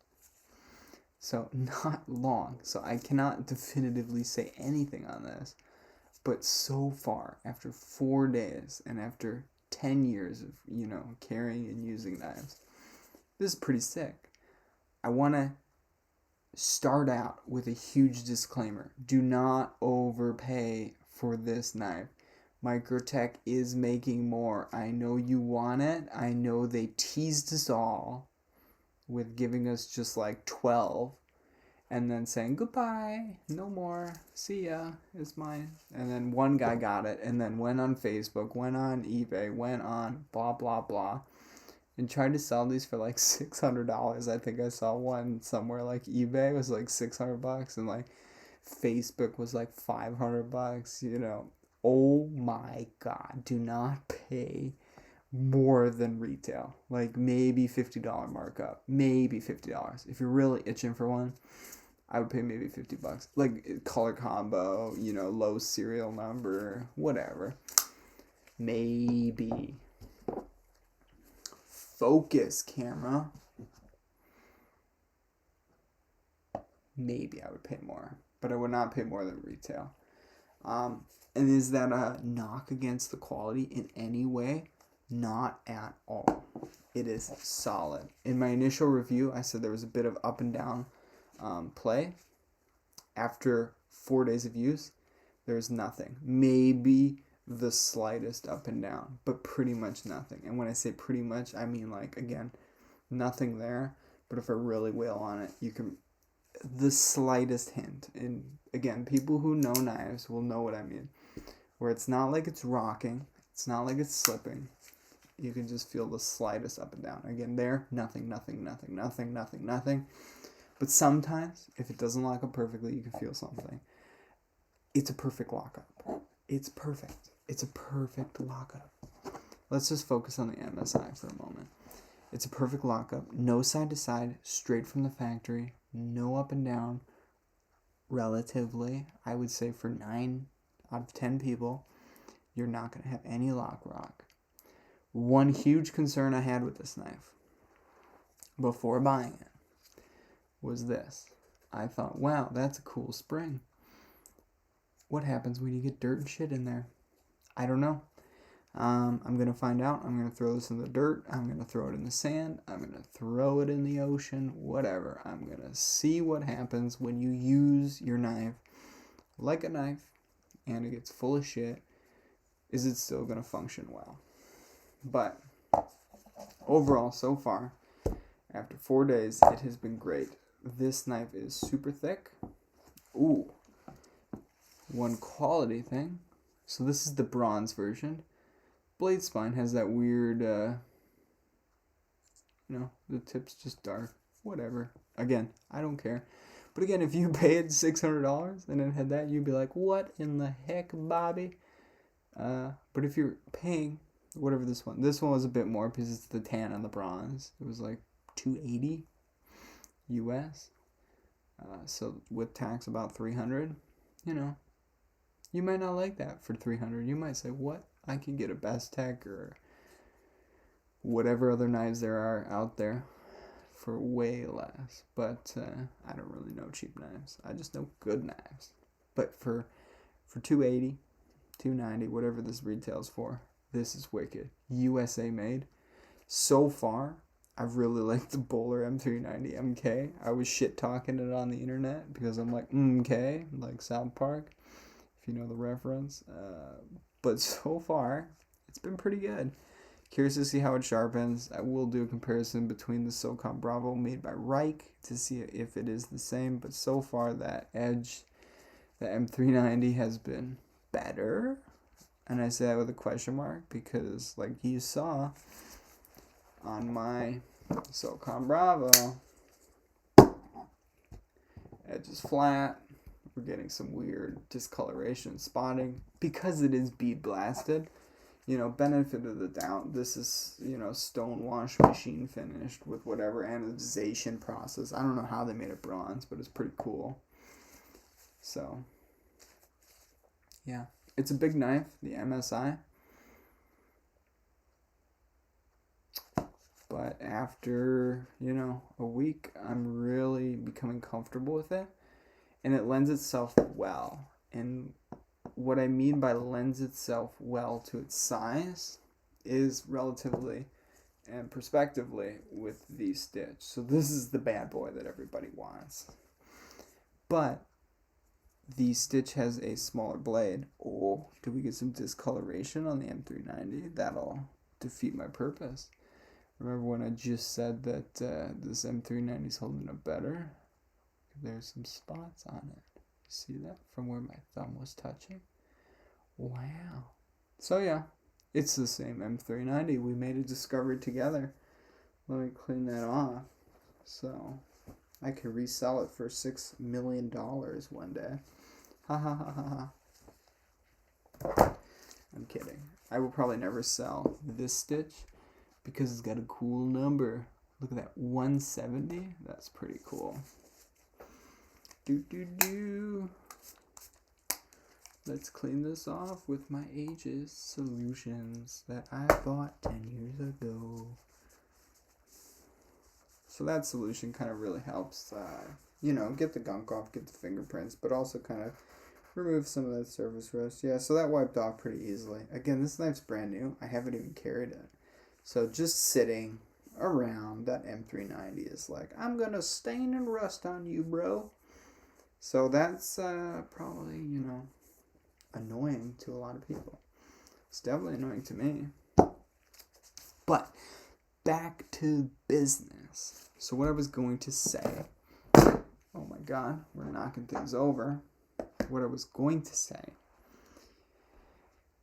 So not long. So I cannot definitively say anything on this. But so far, after 4 days and after 10 years of, carrying and using knives, this is pretty sick. I want to start out with a huge disclaimer. Do not overpay for this knife. Microtech is making more. I know you want it. I know they teased us all with giving us just like 12. and then saying goodbye, no more, see ya, it's mine. And then one guy got it and then went on Facebook, went on eBay, went on blah blah blah, and tried to sell these for like $600. I think I saw one somewhere like eBay was like $600 and like Facebook was like $500, you know. Oh my god, do not pay more than retail. Like maybe $50 markup, maybe $50. If you're really itching for one, I would pay maybe $50. Like color combo, you know, low serial number, whatever. Maybe. Focus camera. Maybe I would pay more, but I would not pay more than retail. And is that a knock against the quality in any way? Not at all. It is solid. In my initial review, I said there was a bit of up and down play. After 4 days of use, there's nothing. Maybe the slightest up and down, but pretty much nothing. And when I say pretty much, I mean like, again, nothing there. But if I really wail on it, you can, the slightest hint. And again, people who know knives will know what I mean. Where it's not like it's rocking, it's not like it's slipping. You can just feel the slightest up and down. Again, there, nothing. But sometimes, if it doesn't lock up perfectly, you can feel something. It's a perfect lockup. It's perfect. It's a perfect lockup. Let's just focus on the MSI for a moment. It's a perfect lockup. No side to side, straight from the factory. No up and down. Relatively, I would say for 9 out of 10 people, you're not going to have any lock rock. One huge concern I had with this knife before buying it was this. I thought, wow, that's a cool spring. What happens when you get dirt and shit in there? I don't know. I'm going to find out. I'm going to throw this in the dirt. I'm going to throw it in the sand. I'm going to throw it in the ocean. Whatever. I'm going to see what happens when you use your knife like a knife and it gets full of shit. Is it still going to function well? But overall, so far, after 4 days, it has been great. This knife is super thick. Ooh. One quality thing. So this is the bronze version. Blade spine has that weird, the tip's just dark. Whatever. Again, I don't care. But again, if you paid $600 and it had that, you'd be like, what in the heck, Bobby? But if you're paying whatever this one was a bit more because it's the tan and the bronze. It was like $280 US. So with tax about $300. You might not like that for $300. You might say, what? I can get a Best Tech or whatever other knives there are out there for way less. But I don't really know cheap knives. I just know good knives. But for $280, $290, whatever this retails for, this is wicked. USA made. So far, I've really liked the Bowler M390 MK. I was shit talking it on the internet because I'm like, MK, like South Park, if you know the reference. But so far, it's been pretty good. Curious to see how it sharpens. I will do a comparison between the SOCOM Bravo made by Reich to see if it is the same. But so far, that Edge, the M390 has been better. And I say that with a question mark because, like you saw on my SOCOM Bravo, edge is flat. We're getting some weird discoloration spotting because it is bead blasted. Benefit of the doubt, this is, stone wash machine finished with whatever anodization process. I don't know how they made it bronze, but it's pretty cool. So, yeah. It's a big knife, the MSI. But after, a week, I'm really becoming comfortable with it. And it lends itself well. And what I mean by lends itself well to its size is relatively and prospectively with the stitch. So this is the bad boy that everybody wants. But the stitch has a smaller blade. Oh, do we get some discoloration on the M390? That'll defeat my purpose. Remember when I just said that this M390 is holding up better? there's some spots on it. See that? From where my thumb was touching. Wow. So yeah, it's the same M390. We made a discovery together. Let me clean that off. So I could resell it for $6 million one day. Ha ha ha ha ha. I'm kidding. I will probably never sell this stitch because it's got a cool number. Look at that, 170. That's pretty cool. Let's clean this off with my Aegis solutions that I bought 10 years ago. So that solution kind of really helps, get the gunk off, get the fingerprints, but also kind of remove some of that surface rust. Yeah, so that wiped off pretty easily. Again, this knife's brand new. I haven't even carried it. So just sitting around, that M390 is like, I'm going to stain and rust on you, bro. So that's probably, annoying to a lot of people. It's definitely annoying to me. But back to business. So what I was going to say, oh my god, we're knocking things over. What I was going to say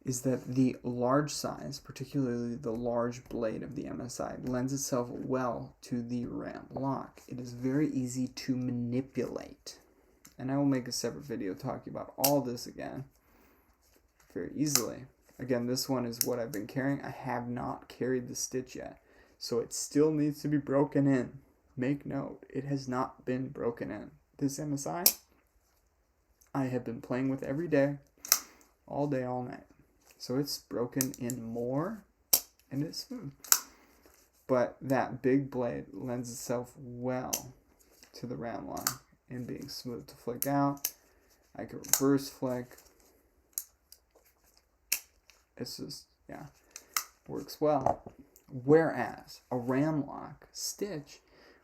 is that the large size, particularly the large blade of the MSI, lends itself well to the ram lock. It is very easy to manipulate. And I will make a separate video talking about all this again very easily. Again, this one is what I've been carrying. I have not carried the stitch yet, so it still needs to be broken in. Make note, it has not been broken in. This MSI, I have been playing with every day, all day, all night. So it's broken in more, and it's smooth. But that big blade lends itself well to the ram line and being smooth to flick out. I can reverse flick. It's just, yeah, works well. Whereas a ram lock stitch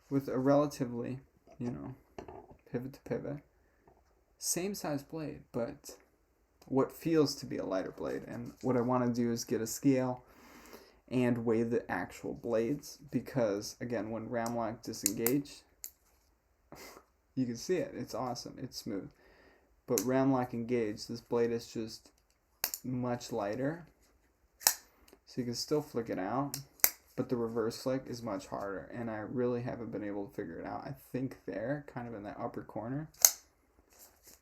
with a relatively, pivot to pivot, same size blade, but what feels to be a lighter blade. And what I want to do is get a scale and weigh the actual blades, because again, when ram lock disengage, you can see it. It's awesome. It's smooth. But ram lock engage, this blade is just much lighter. So you can still flick it out, but the reverse flick is much harder. And I really haven't been able to figure it out. I think there, kind of in that upper corner.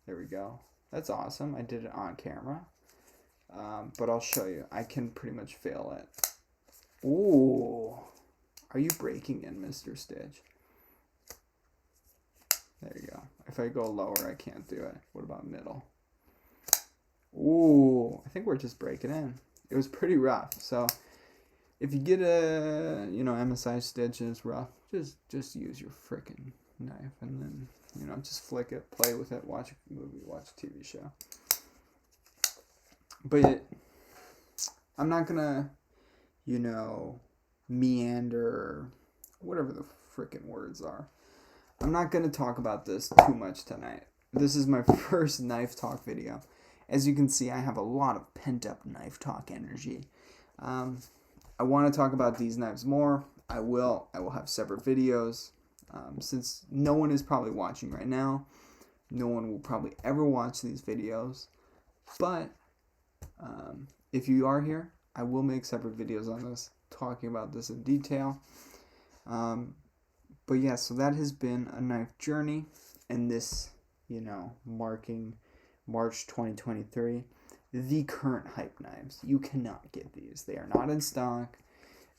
There we go. That's awesome. I did it on camera. But I'll show you. I can pretty much fail it. Ooh. Are you breaking in, Mr. Stitch? There you go. If I go lower, I can't do it. What about middle? Ooh. I think we're just breaking in. It was pretty rough. So if you get a, MSI stitch and it's rough, just use your frickin' knife and then, just flick it, play with it, watch a movie, watch a TV show. But I'm not gonna, meander, whatever the frickin' words are. I'm not gonna talk about this too much tonight. This is my first knife talk video. As you can see, I have a lot of pent up knife talk energy. I want to talk about these knives more. I will have separate videos. Since no one is probably watching right now, no one will probably ever watch these videos. But if you are here, I will make separate videos on this, talking about this in detail. But yeah, so that has been a knife journey, and this, marking March 2023, the current hype knives. You cannot get these. They are not in stock.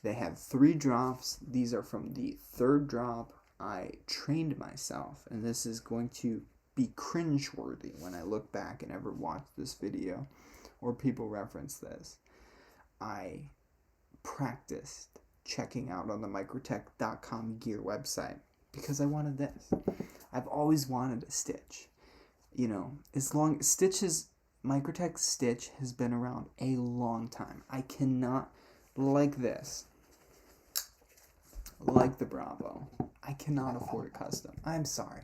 They have 3 drops. These are from the 3rd drop. I trained myself, and this is going to be cringeworthy when I look back and ever watch this video or people reference this. I practiced checking out on the microtech.com gear website because I wanted this. I've always wanted a stitch. As long as Microtech stitch has been around a long time. I cannot, like this, like the Bravo, I cannot afford a custom. I'm sorry.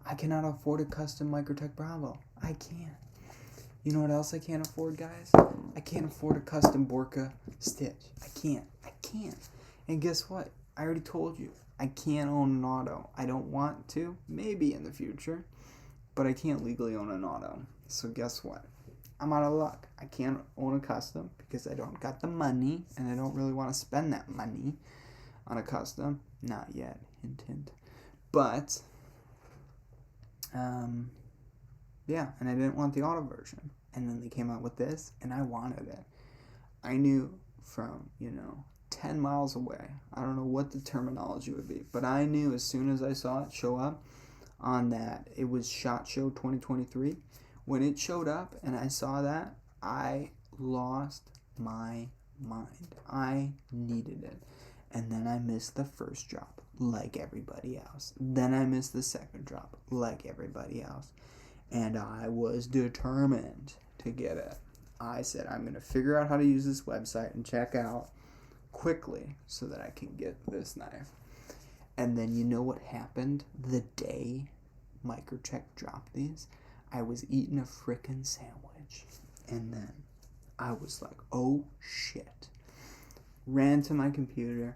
I cannot afford a custom Microtech Bravo. I can't. You know what else I can't afford, guys? I can't afford a custom Borka stitch. I can't. And guess what? I already told you. I can't own an auto. I don't want to, maybe in the future, but I can't legally own an auto. So guess what? I'm out of luck. I can't own a custom because I don't got the money, and I don't really want to spend that money on a custom. Not yet, hint, hint. But, yeah, and I didn't want the auto version. And then they came out with this, and I wanted it. I knew from, 10 miles away. I don't know what the terminology would be, but I knew as soon as I saw it show up on that, it was SHOT Show 2023. When it showed up and I saw that, I lost my mind. I needed it. And then I missed the first drop, like everybody else. Then I missed the second drop, like everybody else. And I was determined to get it. I said, I'm going to figure out how to use this website and check out quickly so that I can get this knife. And then you know what happened the day Microtech dropped these? I was eating a frickin' sandwich. And then I was like, oh shit. Ran to my computer,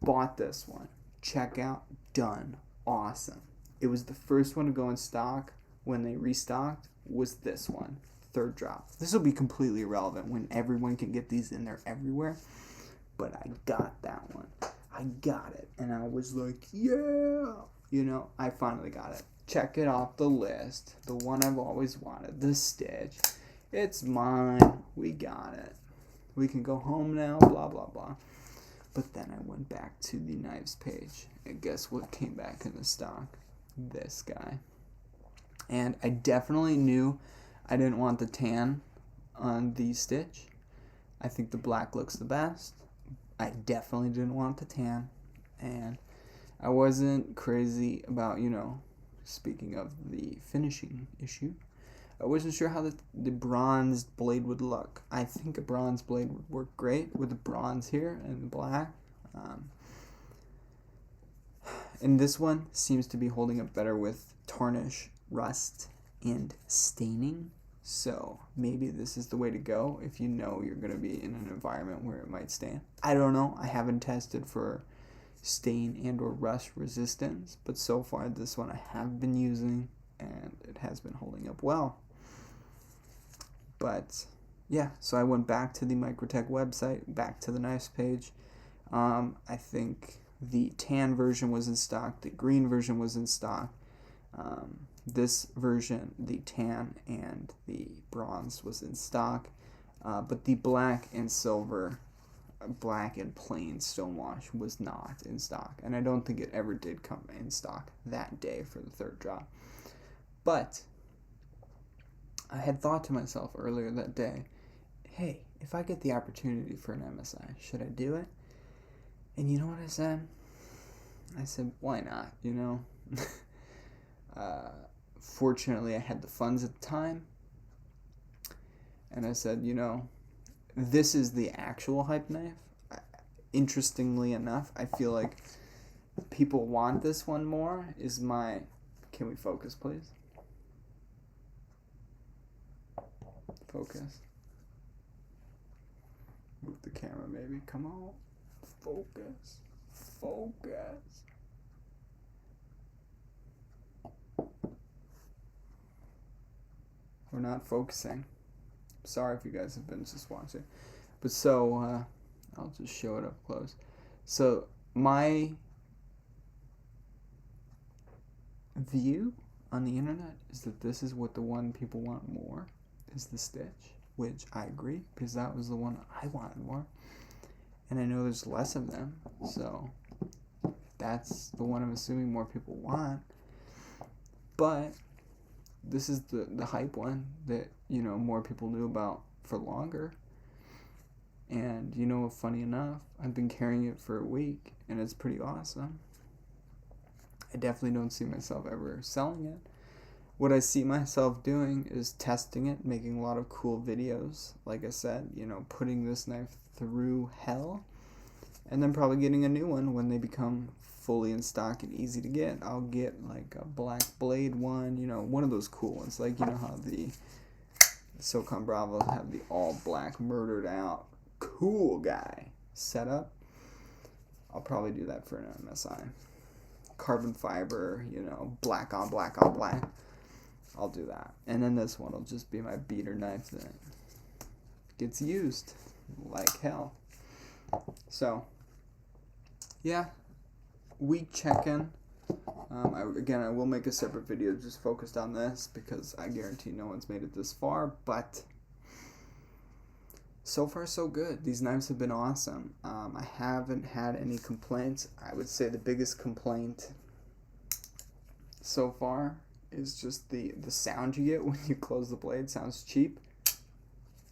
bought this one. Checkout, done. Awesome. It was the first one to go in stock when they restocked, was this one. Third drop. This will be completely irrelevant when everyone can get these in there everywhere. But I got that one. I got it. And I was like, yeah. I finally got it. Check it off the list. The one I've always wanted. The Stitch. It's mine. We got it. We can go home now. Blah, blah, blah. But then I went back to the knives page. And guess what came back in the stock? This guy. And I definitely knew I didn't want the tan on the Stitch. I think the black looks the best. I definitely didn't want the tan. And I wasn't crazy about, speaking of the finishing issue, I wasn't sure how the bronzed blade would look. I think a bronze blade would work great with the bronze here and the black. And this one seems to be holding up better with tarnish, rust, and staining. So maybe this is the way to go if you know you're going to be in an environment where it might stain. I don't know. I haven't tested for stain and or rust resistance, but so far this one I have been using and it has been holding up well. But yeah, so I went back to the Microtech website, back to the knives page. I think the tan version was in stock, the green version was in stock. This version, the tan and the bronze was in stock, but the black and silver, black and plain stonewash was not in stock, and I don't think it ever did come in stock that day for the third drop. But I had thought to myself earlier that day, hey, if I get the opportunity for an MSI, should I do it? And you know what I said? I said, why not, Fortunately, I had the funds at the time, and I said, this is the actual hype knife. Interestingly enough, I feel like people want this one more. Can we focus, please? Focus. Move the camera, maybe. Come on. Focus. Focus. We're not focusing. Sorry if you guys have been just watching. But so, I'll just show it up close. So, my view on the internet is that this is what the one people want more, is the Stitch, which I agree, because that was the one I wanted more. And I know there's less of them, so that's the one I'm assuming more people want. But this is the hype one that, more people knew about for longer. And, funny enough, I've been carrying it for a week, and it's pretty awesome. I definitely don't see myself ever selling it. What I see myself doing is testing it, making a lot of cool videos. Like I said, putting this knife through hell, and then probably getting a new one when they become fully in stock and easy to get. I'll get like a black blade one, one of those cool ones. Like, how the SOCOM Bravos have the all black murdered out cool guy setup. I'll probably do that for an MSI. Carbon fiber, you know, black on black on black. I'll do that. And then this one will just be my beater knife that gets used like hell. So, yeah, week check-in. I will make a separate video just focused on this because I guarantee no one's made it this far, but so far so good. These knives have been awesome. I haven't had any complaints. I would say the biggest complaint so far is just the sound you get when you close the blade. Sounds cheap.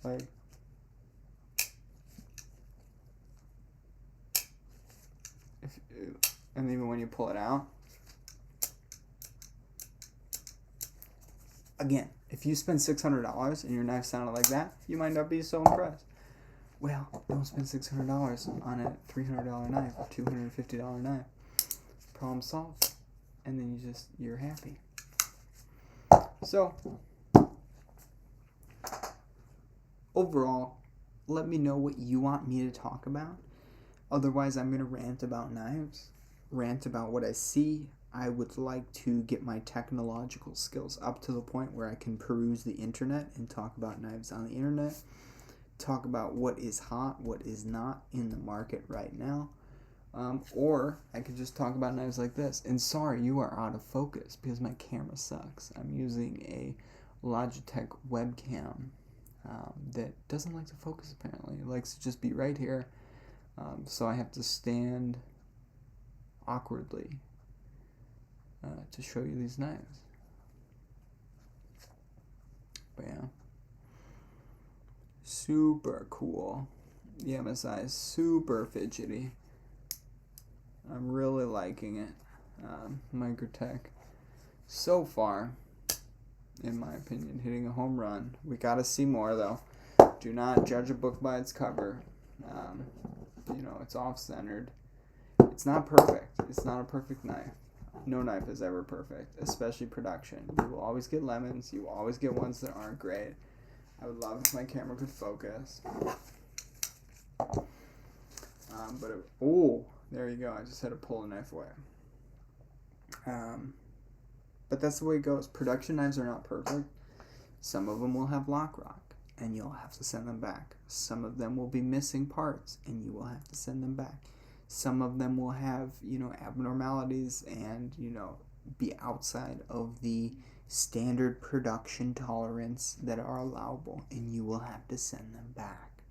Like, and even when you pull it out. Again, if you spend $600 and your knife sounded like that, you might not be so impressed. Well, don't spend $600 on a $300 knife or $250 knife. Problem solved. And then you're happy. So, overall, let me know what you want me to talk about. Otherwise, I'm going to rant about knives, rant about what I see. I would like to get my technological skills up to the point where I can peruse the internet and talk about knives on the internet, talk about what is hot, what is not in the market right now, or I could just talk about knives like this. And sorry, you are out of focus because my camera sucks. I'm using a Logitech webcam that doesn't like to focus apparently. It likes to just be right here. So I have to stand awkwardly to show you these knives. But yeah, super cool. The MSI is super fidgety. I'm really liking it. Microtech, so far, in my opinion, hitting a home run. We gotta see more though. Do not judge a book by its cover. You know, it's off-centered. It's not perfect. It's not a perfect knife. No knife is ever perfect, especially production. You will always get lemons. You will always get ones that aren't great. I would love if my camera could focus. There you go. I just had to pull the knife away. But that's the way it goes. Production knives are not perfect. Some of them will have lock rock, and you'll have to send them back. Some of them will be missing parts, and you will have to send them back. Some of them will have, abnormalities and, be outside of the standard production tolerance that are allowable, and you will have to send them back.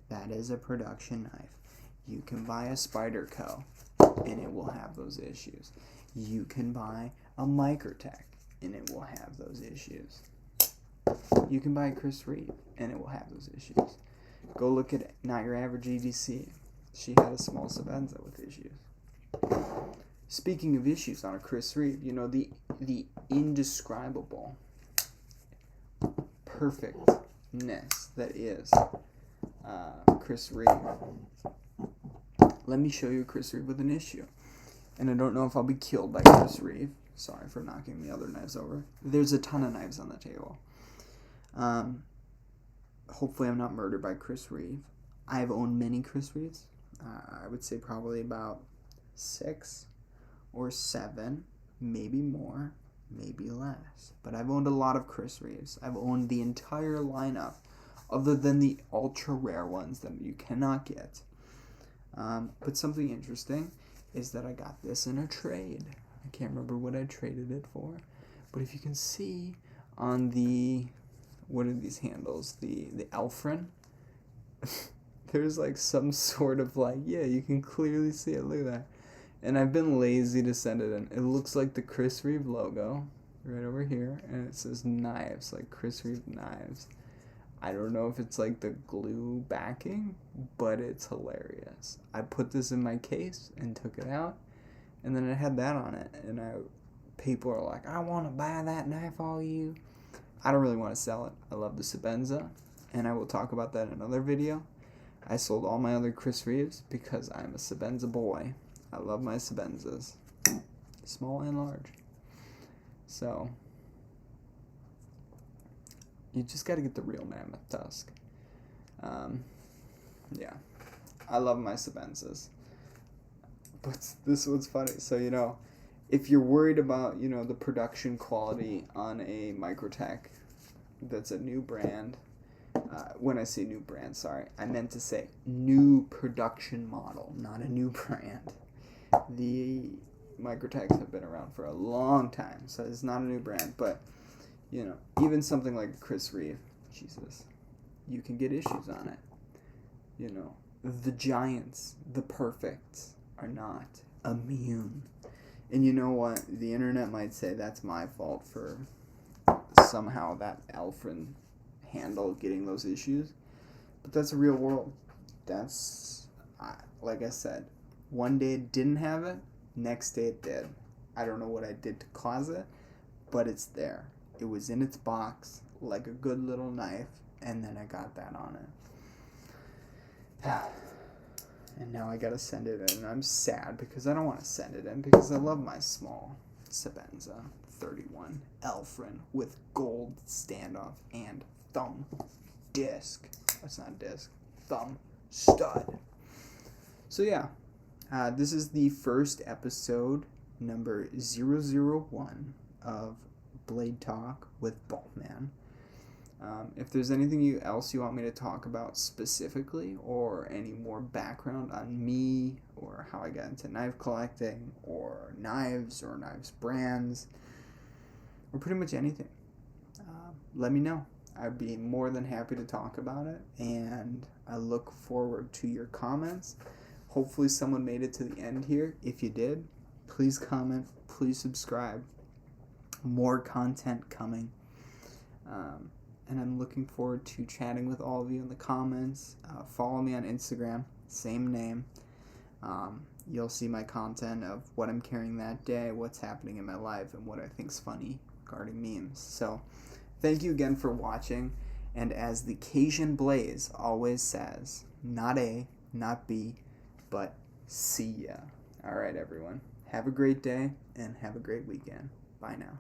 That is a production knife. You can buy a Spyderco, and it will have those issues. You can buy a Microtech, and it will have those issues. You can buy a Chris Reeve, and it will have those issues. Go look at Not Your Average EDC. She had a small Sabenza with issues. Speaking of issues on a Chris Reeve, the indescribable perfectness that is Chris Reeve. Let me show you a Chris Reeve with an issue. And I don't know if I'll be killed by Chris Reeve. Sorry for knocking the other knives over. There's a ton of knives on the table. Hopefully I'm not murdered by Chris Reeve. I've owned many Chris Reeves. I would say probably about 6 or 7, maybe more, maybe less. But I've owned a lot of Chris Reeves. I've owned the entire lineup, other than the ultra rare ones that you cannot get. But something interesting is that I got this in a trade. I can't remember what I traded it for, but if you can see on the, what are these handles? The Elfrin. There's like some sort of you can clearly see it. Look at that. And I've been lazy to send it in. It looks like the Chris Reeve logo right over here, and it says knives, like Chris Reeve knives. I don't know if it's like the glue backing, but it's hilarious. I put this in my case and took it out, and then it had that on it, and people are like, I want to buy that knife, all you. I don't really want to sell it. I love the Sabenza, and I will talk about that in another video. I sold all my other Chris Reeves because I'm a Sabenza boy. I love my Sabenzas, small and large. So, you just got to get the real mammoth tusk. Yeah, I love my Sabenzas. But this one's funny. So, if you're worried about, the production quality on a Microtech that's a new brand, when I say new brand, sorry, I meant to say new production model, not a new brand. The Microtechs have been around for a long time, so it's not a new brand. But, even something like Chris Reeve, Jesus, you can get issues on it. The giants, the perfects, are not immune. And you know what? The internet might say that's my fault for somehow that Alfred handle getting those issues. But that's the real world. That's, like I said, one day it didn't have it, next day it did. I don't know what I did to cause it, but it's there. It was in its box like a good little knife, and then I got that on it. And now I gotta send it in. I'm sad because I don't want to send it in because I love my small Sabenza 31 Alfred with gold standoff and thumb disc. That's not disc. Thumb stud. So yeah, this is the first episode, number 001 of Blade Talk with Bahmann. If there's anything else you want me to talk about specifically, or any more background on me, or how I got into knife collecting, or knives brands, or pretty much anything, let me know. I'd be more than happy to talk about it, and I look forward to your comments. Hopefully someone made it to the end here. If you did, please comment, please subscribe. More content coming. And I'm looking forward to chatting with all of you in the comments. Follow me on Instagram, same name. You'll see my content of what I'm carrying that day, what's happening in my life, and what I think's funny regarding memes. So, thank you again for watching. And as the Cajun Blaze always says, not A, not B, but see ya. All right, everyone. Have a great day and have a great weekend. Bye now.